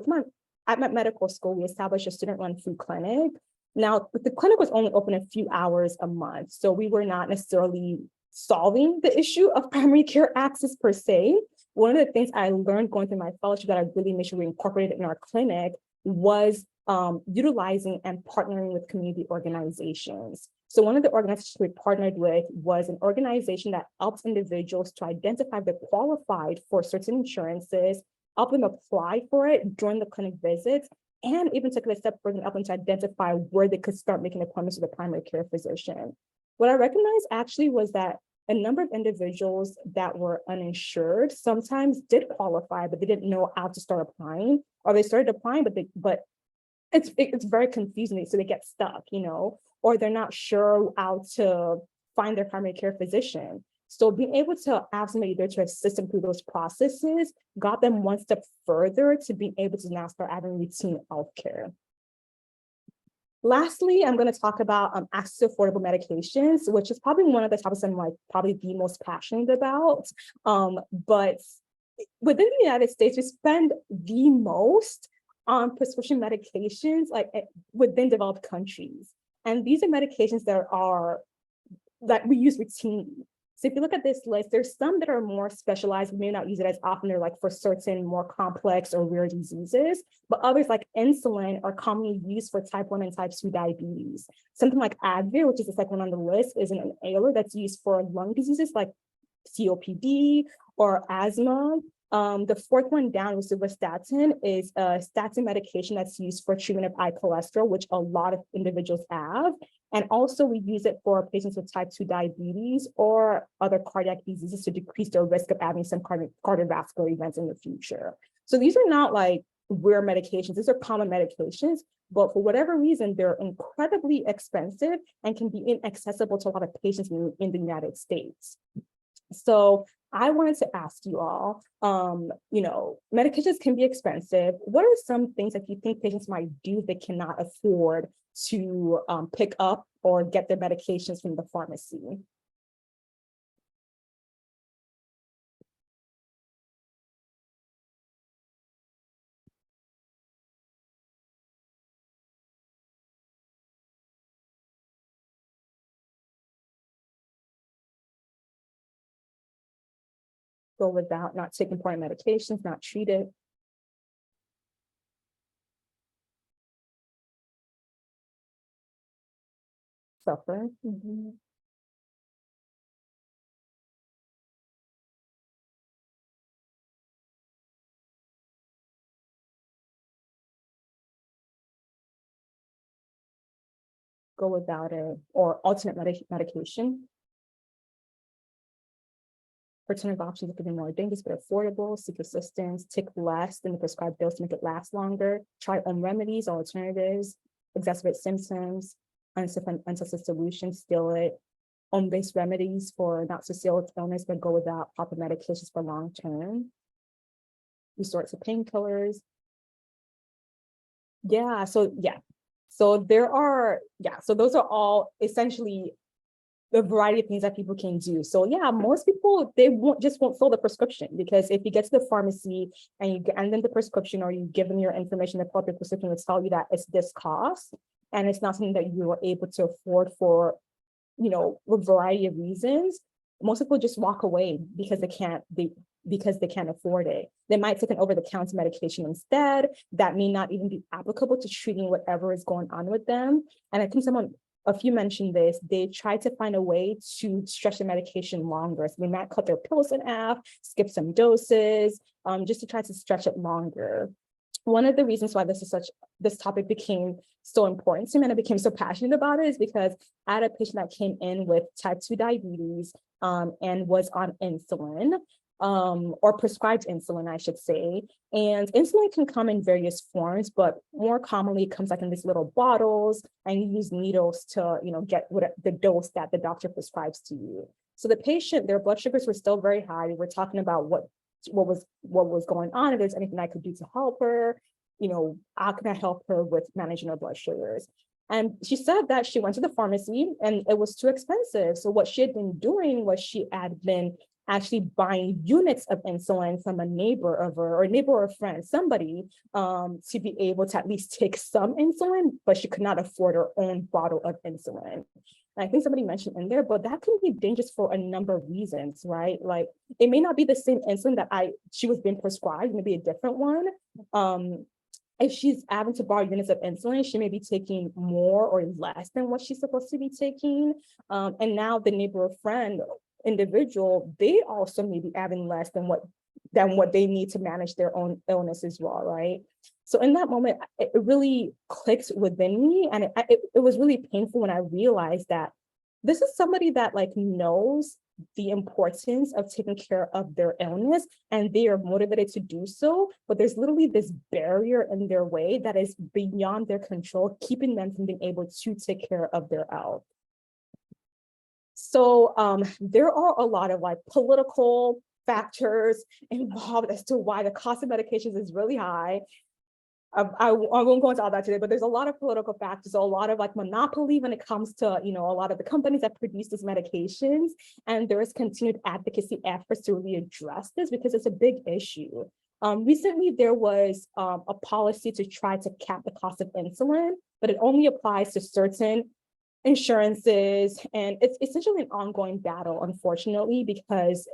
at my medical school, we established a student-run free clinic. Now, the clinic was only open a few hours a month, so we were not necessarily solving the issue of primary care access per se. One of the things I learned going through my fellowship that I really made sure we incorporated in our clinic was utilizing and partnering with community organizations. So one of the organizations we partnered with was an organization that helps individuals to identify if they're qualified for certain insurances, help them apply for it during the clinic visits, and even took it a step further and help them to identify where they could start making appointments with a primary care physician. What I recognized actually was that a number of individuals that were uninsured sometimes did qualify, but they didn't know how to start applying, or they started applying, but it's very confusing, so they get stuck, or they're not sure how to find their primary care physician. So being able to have somebody there to assist them through those processes got them one step further to being able to now start having routine healthcare. Lastly, I'm going to talk about access to affordable medications, which is probably one of the topics I'm probably the most passionate about. But within the United States, we spend the most on prescription medications within developed countries. And these are medications that we use routinely. So if you look at this list, there's some that are more specialized. We may not use it as often. They're for certain more complex or rare diseases, but others like insulin are commonly used for type 1 and type 2 diabetes. Something like Advil, which is the second one on the list, is an inhaler that's used for lung diseases like COPD or asthma. The fourth one down, rosuvastatin, is a statin medication that's used for treatment of high cholesterol, which a lot of individuals have. And also we use it for patients with type 2 diabetes or other cardiac diseases to decrease their risk of having some cardiovascular events in the future. So these are not rare medications, these are common medications, but for whatever reason, they're incredibly expensive and can be inaccessible to a lot of patients in the United States. So I wanted to ask you all, medications can be expensive. What are some things that you think patients might do if they cannot afford to pick up or get their medications from the pharmacy? Go without not taking important medications, not treat it. Suffer. Mm-hmm. Go without it, or alternate medication. Alternative options that can be more dangerous but affordable, seek assistance, take less than the prescribed dose to make it last longer, try home remedies, alternatives, exacerbate symptoms, unsuccessful solutions, steal it, home-based remedies for not to seal its illness, but go without proper medications for long term, resort to painkillers. So those are all essentially the variety of things that people can do. So most people, they won't fill the prescription, because if you get to the pharmacy and you hand them the prescription, or you give them your information, the proper prescription will tell you that it's this cost, and it's not something that you are able to afford for, a variety of reasons. Most people just walk away because they because they can't afford it. They might take an over-the-counter medication instead that may not even be applicable to treating whatever is going on with them. And I think a few mentioned this, they try to find a way to stretch the medication longer. So they might cut their pills in half, skip some doses, just to try to stretch it longer. One of the reasons why this topic became so important to me and I became so passionate about it is because I had a patient that came in with type 2 diabetes and was on insulin. Or prescribed insulin, I should say. And insulin can come in various forms, but more commonly it comes like in these little bottles, and you use needles to, get the dose that the doctor prescribes to you. So the patient, their blood sugars were still very high. We were talking about what was going on, if there's anything I could do to help her, how can I help her with managing her blood sugars? And she said that she went to the pharmacy and it was too expensive. So what she had been doing was she had been actually buying units of insulin from a neighbor of her or a neighbor or a friend, somebody to be able to at least take some insulin, but she could not afford her own bottle of insulin. And I think somebody mentioned in there, but that can be dangerous for a number of reasons, right? Like it may not be the same insulin that she was being prescribed, maybe a different one. If she's having to borrow units of insulin, she may be taking more or less than what she's supposed to be taking. And now the neighbor or friend individual, they also may be having less than what they need to manage their own illness as well, right? So in that moment, it really clicked within me, and it was really painful when I realized that this is somebody that knows the importance of taking care of their illness, and they are motivated to do so, but there's literally this barrier in their way that is beyond their control, keeping them from being able to take care of their health. So there are a lot of political factors involved as to why the cost of medications is really high. I won't go into all that today, but there's a lot of political factors, a lot of monopoly when it comes to, a lot of the companies that produce these medications. And there is continued advocacy efforts to really address this because it's a big issue. Recently, there was a policy to try to cap the cost of insulin, but it only applies to certain insurances. And it's essentially an ongoing battle, unfortunately, because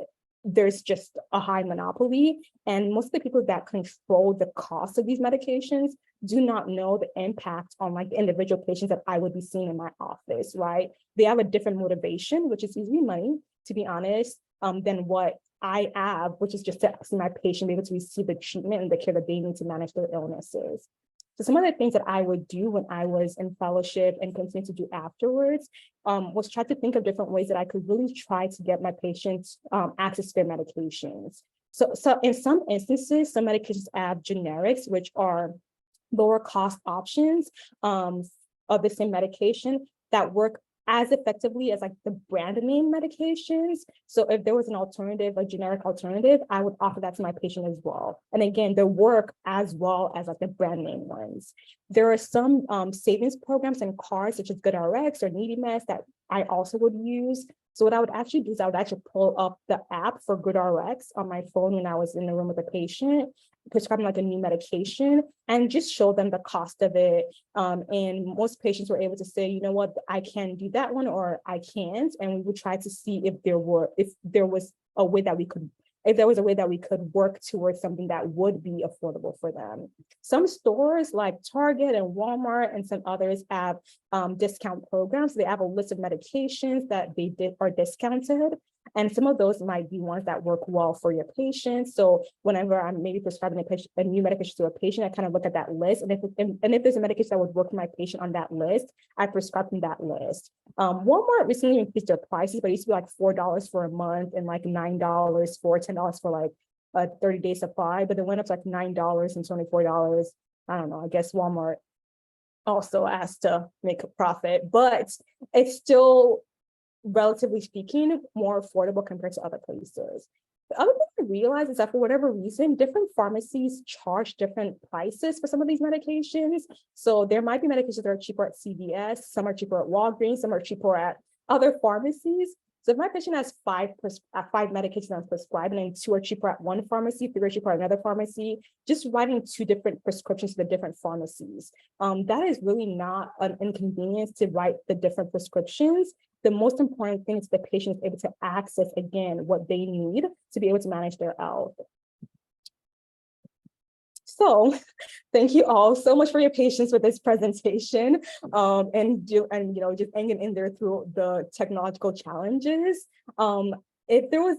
there's just a high monopoly. And most of the people that control the cost of these medications do not know the impact on the individual patients that I would be seeing in my office, right? They have a different motivation, which is usually money, to be honest, than what I have, which is just to see my patient be able to receive the treatment and the care that they need to manage their illnesses. So some of the things that I would do when I was in fellowship and continue to do afterwards was try to think of different ways that I could really try to get my patients access to their medications. So in some instances, some medications have generics, which are lower cost options of the same medication that work as effectively as the brand name medications. So if there was an alternative, a generic alternative, I would offer that to my patient as well. And again, they work as well as the brand name ones. There are some savings programs and cards such as GoodRx or NeedyMeds that I also would use. So what I would actually do is I would actually pull up the app for GoodRx on my phone when I was in the room with a patient, prescribing a new medication, and just show them the cost of it. And most patients were able to say, you know what, I can do that one or I can't. And we would try to see if there was a way that we could work towards something that would be affordable for them. Some stores like Target and Walmart and some others have discount programs. They have a list of medications that are discounted. And some of those might be ones that work well for your patients. So whenever I'm maybe prescribing a new medication to a patient, I kind of look at that list. And if there's a medication that would work for my patient on that list, I prescribe from that list. Walmart recently increased their prices, but it used to be $4 for a month and $9 for $10 for a 30-day supply. But it went up to $9 and $24. I don't know. I guess Walmart also has to make a profit, but it's still, relatively speaking, more affordable compared to other places. The other thing I realized is that for whatever reason, different pharmacies charge different prices for some of these medications. So there might be medications that are cheaper at CVS, some are cheaper at Walgreens, some are cheaper at other pharmacies. So if my patient has five medications that's prescribed and 2 are cheaper at one pharmacy, 3 are cheaper at another pharmacy, just writing 2 different prescriptions to the different pharmacies. That is really not an inconvenience to write the different prescriptions. the most important thing is the patient is able to access, again, what they need to be able to manage their health. So thank you all so much for your patience with this presentation, and just hanging in there through the technological challenges. If there was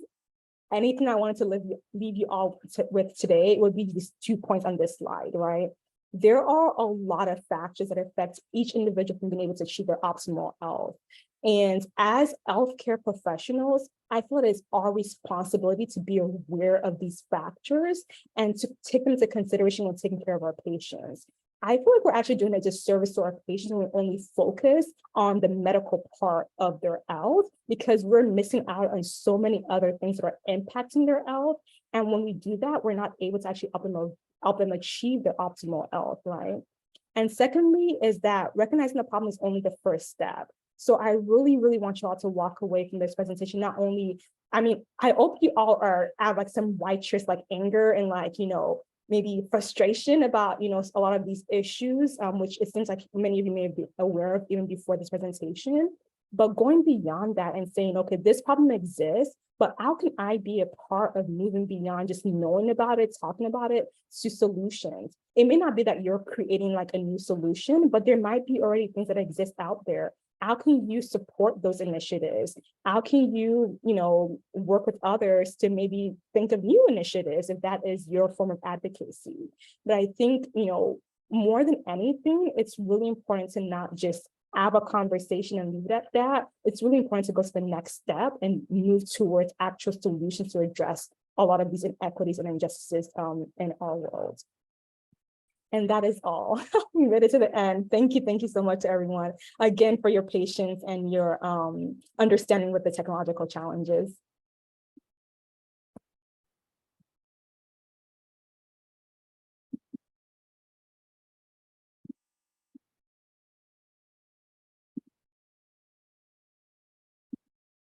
anything I wanted to leave you all with today, it would be these 2 points on this slide, right? There are a lot of factors that affect each individual from being able to achieve their optimal health. And as healthcare professionals, I feel it is our responsibility to be aware of these factors and to take them into consideration when taking care of our patients. I feel like we're actually doing a disservice to our patients when we only focus on the medical part of their health, because we're missing out on so many other things that are impacting their health. And when we do that, we're not able to actually help them achieve their optimal health, right? And secondly, is that recognizing the problem is only the first step. So I really, really want you all to walk away from this presentation. Not only, I hope you all have like some righteous like anger and like, maybe frustration about, a lot of these issues, which it seems like many of you may be aware of even before this presentation. But going beyond that and saying, okay, this problem exists, but how can I be a part of moving beyond just knowing about it, talking about it, to solutions? It may not be that you're creating like a new solution, but there might be already things that exist out there. How can you support those initiatives? How can you, work with others to maybe think of new initiatives if that is your form of advocacy? But I think, more than anything, it's really important to not just have a conversation and leave it at that. It's really important to go to the next step and move towards actual solutions to address a lot of these inequities and injustices in our world. And that is all. We made it to the end. Thank you so much to everyone, again, for your patience and your understanding with the technological challenges.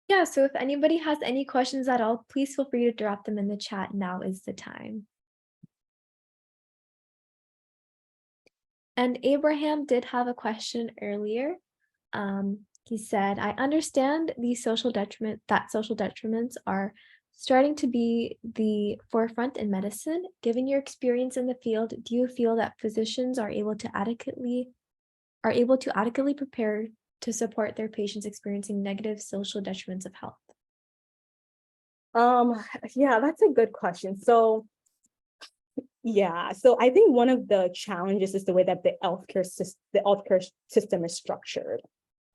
Yeah, so if anybody has any questions at all, please feel free to drop them in the chat. Now is the time. And Abraham did have a question earlier. He said, I understand the social detriments are starting to be the forefront in medicine. Given your experience in the field, do you feel that physicians are able to adequately prepare to support their patients experiencing negative social detriments of health? Yeah, that's a good question. So I think one of the challenges is the way that the healthcare system is structured.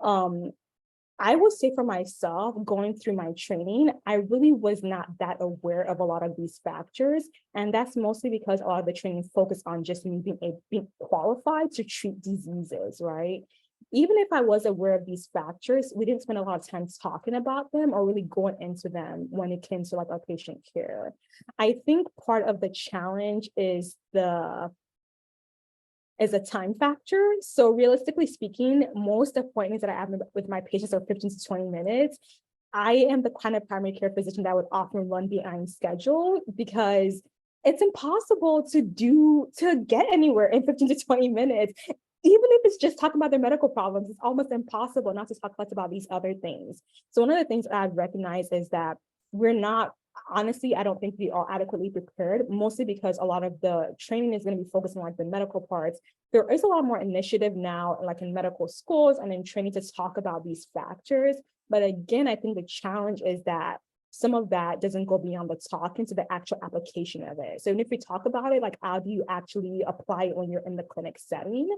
I will say for myself, going through my training, I really was not that aware of a lot of these factors. And that's mostly because a lot of the training focused on just me being qualified to treat diseases, right? Even if I was aware of these factors, we didn't spend a lot of time talking about them or really going into them when it came to like our patient care. I think part of the challenge is a time factor. So realistically speaking, most appointments that I have with my patients are 15 to 20 minutes. I am the kind of primary care physician that would often run behind schedule because it's impossible to get anywhere in 15 to 20 minutes. Even if it's just talking about their medical problems, it's almost impossible not to talk less about these other things. So one of the things that I've recognized is that honestly, I don't think we are adequately prepared, mostly because a lot of the training is going to be focused on like the medical parts. There is a lot more initiative now, like in medical schools and in training to talk about these factors. But again, I think the challenge is that some of that doesn't go beyond the talk into the actual application of it. So even if we talk about it, like how do you actually apply it when you're in the clinic setting?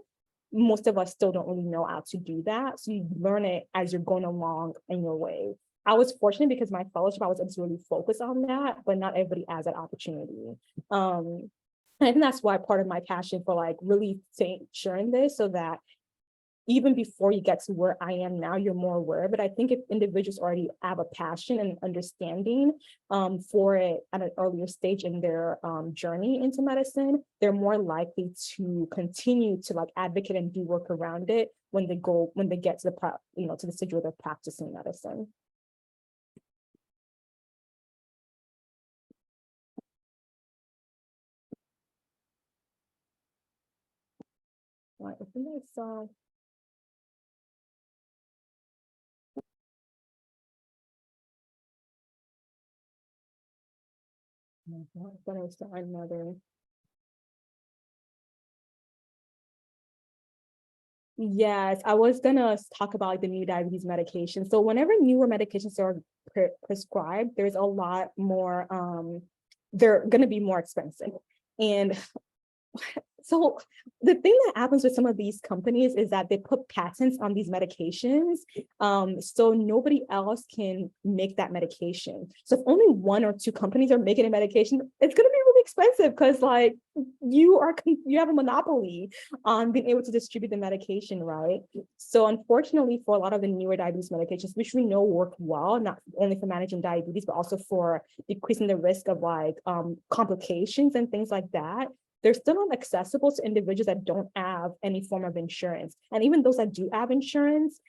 Most of us still don't really know how to do that. So you learn it as you're going along in your way. I was fortunate because my fellowship, I was able to really focus on that, but not everybody has that opportunity. And I think that's why part of my passion for like really sharing this, so that even before you get to where I am now, you're more aware. But I think if individuals already have a passion and understanding for it at an earlier stage in their journey into medicine, they're more likely to continue to like advocate and do work around it when they get to the stage where they're practicing medicine. Right, I think I saw. I thought I was starting another. Yes, I was gonna talk about like, the new diabetes medication. So whenever newer medications are prescribed, there's a lot more, they're gonna be more expensive. And so the thing that happens with some of these companies is that they put patents on these medications, so nobody else can make that medication. So if only one or two companies are making a medication, it's going to be really expensive because like you have a monopoly on being able to distribute the medication, right? So unfortunately, for a lot of the newer diabetes medications, which we know work well, not only for managing diabetes, but also for decreasing the risk of like complications and things like that, they're still not accessible to individuals that don't have any form of insurance. And even those that do have insurance,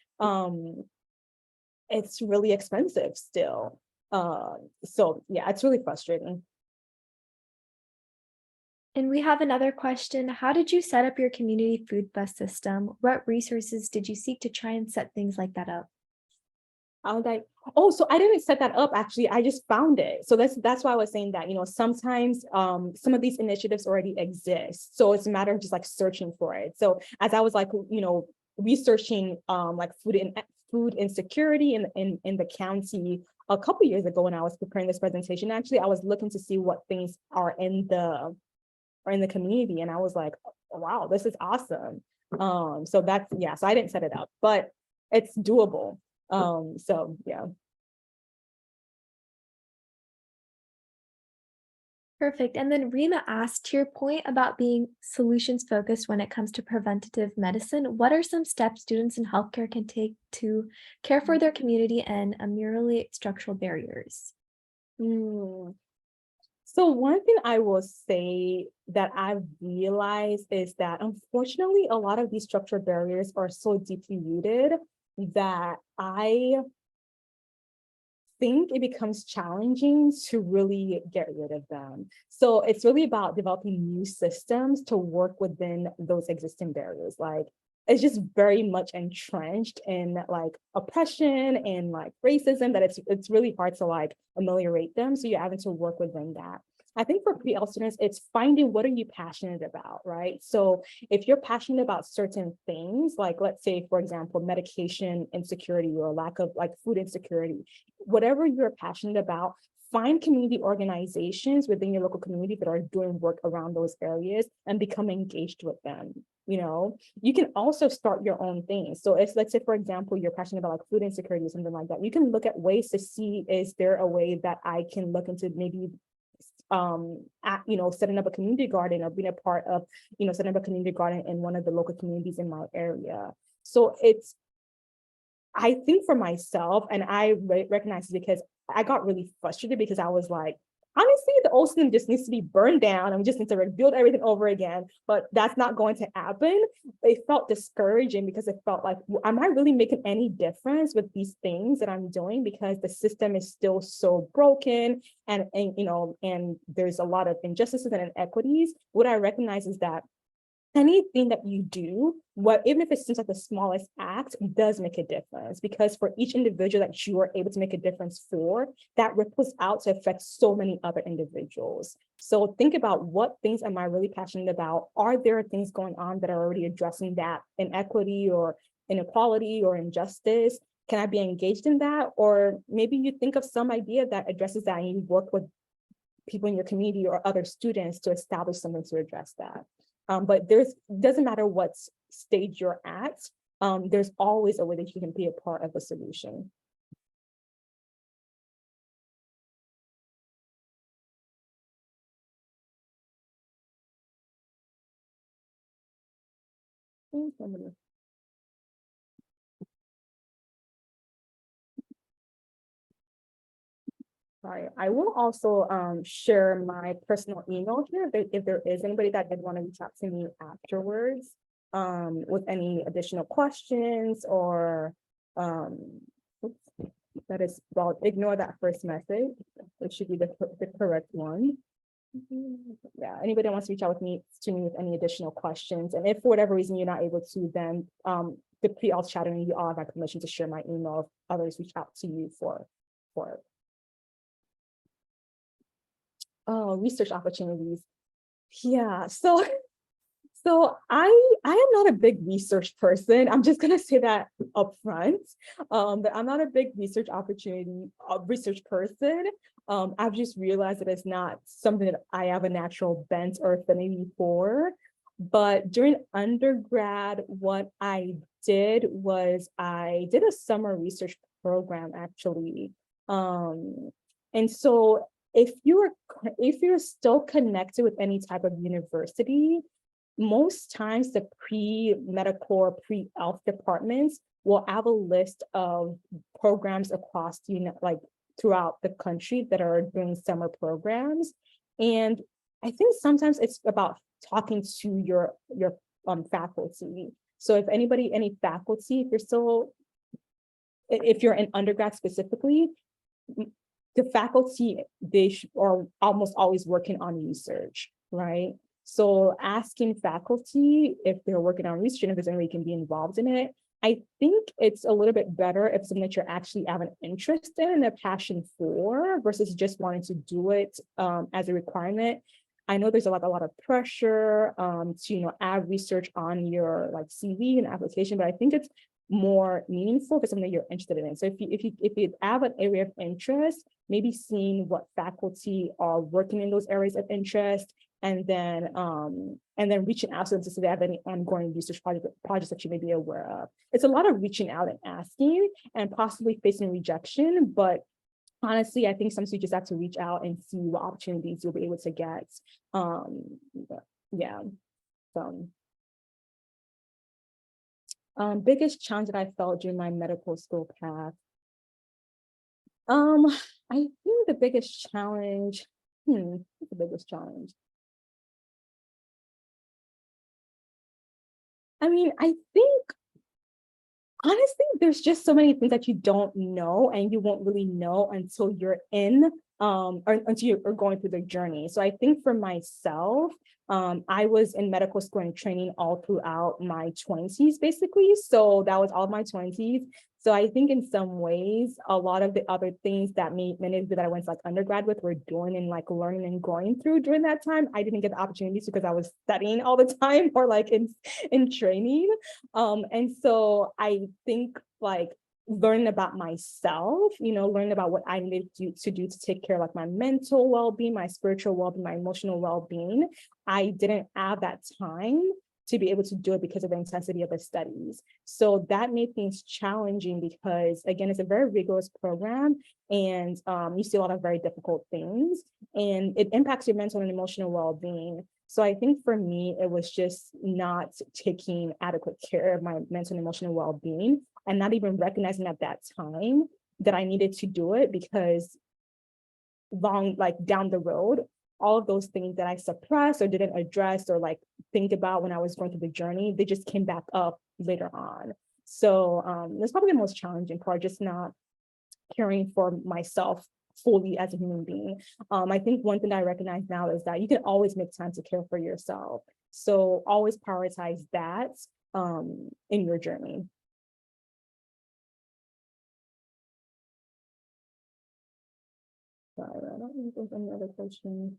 it's really expensive still. So yeah, it's really frustrating. And we have another question. How did you set up your community food bus system? What resources did you seek to try and set things like that up? I was like, oh, so I didn't set that up actually. I just found it. So that's why I was saying that, sometimes some of these initiatives already exist. So it's a matter of just like searching for it. So as I was like, researching like food insecurity in the county a couple years ago when I was preparing this presentation, actually, I was looking to see what things are in the community. And I was like, oh, wow, this is awesome. So so I didn't set it up, but it's doable. So yeah. Perfect. And then Rima asked, to your point about being solutions focused when it comes to preventative medicine, what are some steps students in healthcare can take to care for their community and ameliorate structural barriers? So one thing I will say that I've realized is that unfortunately, a lot of these structural barriers are so deeply rooted that I think it becomes challenging to really get rid of them. So it's really about developing new systems to work within those existing barriers. Like it's just very much entrenched in like oppression and like racism that it's really hard to like ameliorate them. So you're having to work within that. I think for PL students, it's finding what are you passionate about, right? So if you're passionate about certain things, like let's say, for example, medication insecurity or lack of like food insecurity, whatever you're passionate about, find community organizations within your local community that are doing work around those areas and become engaged with them. You can also start your own thing. So if, let's say, for example, you're passionate about like food insecurity or something like that, you can look at ways to see, is there a way that I can look into maybe setting up a community garden or being a part of, setting up a community garden in one of the local communities in my area. So I think for myself, and I recognize it because I got really frustrated because I was like, honestly, the old system just needs to be burned down and we just need to rebuild everything over again. But that's not going to happen. It felt discouraging because it felt like, am I really making any difference with these things that I'm doing? Because the system is still so broken and there's a lot of injustices and inequities. What I recognize is that anything that you do, even if it seems like the smallest act, does make a difference, because for each individual that you are able to make a difference for, that ripples out to affect so many other individuals. So think about, what things am I really passionate about? Are there things going on that are already addressing that inequity or inequality or injustice? Can I be engaged in that? Or maybe you think of some idea that addresses that and you work with people in your community or other students to establish something to address that. But doesn't matter what stage you're at, there's always a way that you can be a part of the solution. Sorry, I will also share my personal email here if there is anybody that did want to reach out to me afterwards with any additional questions or that is, well, ignore that first message. It should be the correct one. Yeah, anybody that wants to reach out to me with any additional questions, and if for whatever reason you're not able to, then the pre-all chatting, you all have my permission to share my email if others reach out to you for it. research opportunities. Yeah, so I am not a big research person. I'm just gonna say that up front. That I'm not a big research person. I've just realized that it's not something that I have a natural bent or affinity for. But during undergrad, what I did was I did a summer research program actually. And so if you're still connected with any type of university, most times the pre-medical or pre-health departments will have a list of programs across like throughout the country that are doing summer programs. And I think sometimes it's about talking to your faculty. So if any faculty, if you're an undergrad specifically, the faculty, they are almost always working on research, right? So asking faculty if they're working on research and if there's any way you can be involved in it, I think it's a little bit better if something that you're actually have an interest in and a passion for versus just wanting to do it as a requirement. I know there's a lot of pressure to add research on your like CV and application, but I think it's more meaningful if it's something that you're interested in. So if you have an area of interest, maybe seeing what faculty are working in those areas of interest, and then reaching out to them to see if they have any ongoing research projects that you may be aware of. It's a lot of reaching out and asking and possibly facing rejection, but honestly, I think sometimes you just have to reach out and see what opportunities you'll be able to get. Yeah. So, biggest challenge that I felt during my medical school path. I think the biggest challenge. What's the biggest challenge? I mean, I think honestly, there's just so many things that you don't know and you won't really know until you're in, or until you're going through the journey. So I think for myself, I was in medical school and training all throughout my 20s, basically. So that was all my 20s. So I think in some ways, a lot of the other things that many that I went to like undergrad with were doing and like learning and going through during that time, I didn't get the opportunities because I was studying all the time or like in training. And so I think like learning about myself, learning about what I needed to do to take care of like my mental well-being, my spiritual well-being, my emotional well-being. I didn't have that time to be able to do it because of the intensity of the studies. So that made things challenging because, again, it's a very rigorous program and you see a lot of very difficult things and it impacts your mental and emotional well-being. So I think for me, it was just not taking adequate care of my mental and emotional well-being and not even recognizing at that time that I needed to do it because down the road, all of those things that I suppressed or didn't address or like think about when I was going through the journey, they just came back up later on. So that's probably the most challenging part, just not caring for myself fully as a human being. I think one thing I recognize now is that you can always make time to care for yourself. So always prioritize that in your journey. Sorry, I don't know if there's any other questions.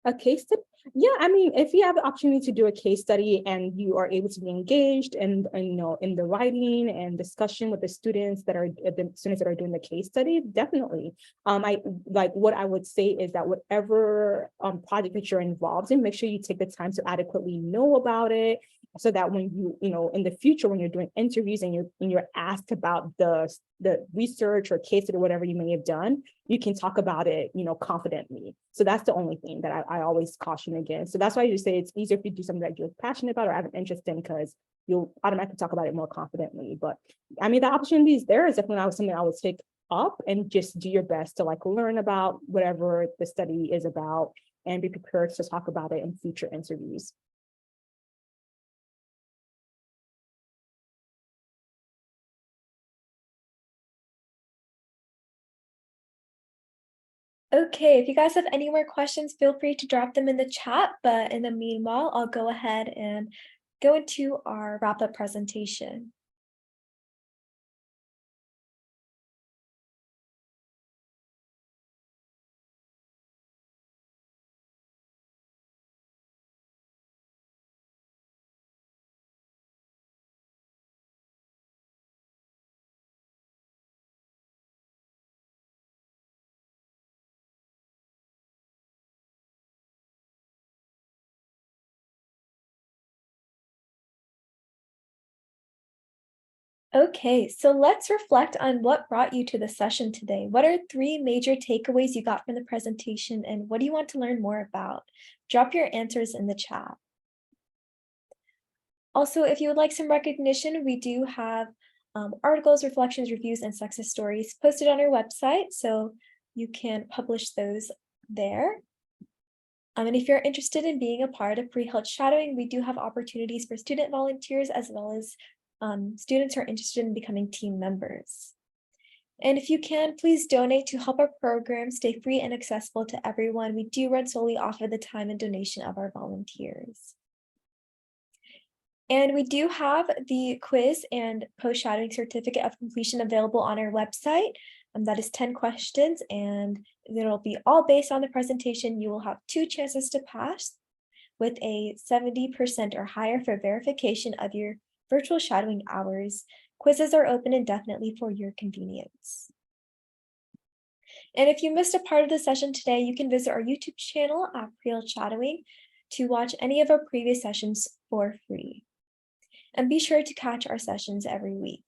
A case study? Yeah, I mean, if you have the opportunity to do a case study and you are able to be engaged and in the writing and discussion with the students that are doing the case study, definitely. I like what I would say is that whatever project that you're involved in, make sure you take the time to adequately know about it, so that when you in the future when you're doing interviews and you're asked about the research or case study or whatever you may have done, you can talk about it confidently. So that's the only thing that I always caution against. So that's why you say it's easier if you do something that you're passionate about or have an interest in, because you'll automatically talk about it more confidently. But I mean, the opportunity is there. Is definitely something I would take up and just do your best to like learn about whatever the study is about and be prepared to talk about it in future interviews. Okay, if you guys have any more questions, feel free to drop them in the chat. But in the meanwhile, I'll go ahead and go into our wrap-up presentation. Okay, so let's reflect on what brought you to the session today. What are 3 major takeaways you got from the presentation, and what do you want to learn more about? Drop your answers in the chat. Also, if you would like some recognition, we do have articles, reflections, reviews, and success stories posted on our website, so you can publish those there. And if you're interested in being a part of pre-health shadowing, we do have opportunities for student volunteers as well as students who are interested in becoming team members. And if you can, please donate to help our program stay free and accessible to everyone. We do run solely off of the time and donation of our volunteers. And we do have the quiz and post-shadowing certificate of completion available on our website. That is 10 questions, and it'll be all based on the presentation. You will have 2 chances to pass with a 70% or higher for verification of your virtual shadowing hours. Quizzes are open indefinitely for your convenience. And if you missed a part of the session today, you can visit our YouTube channel at Pre-Health Shadowing to watch any of our previous sessions for free. And be sure to catch our sessions every week.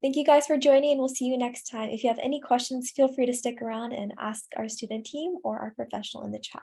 Thank you guys for joining, and we'll see you next time. If you have any questions, feel free to stick around and ask our student team or our professional in the chat.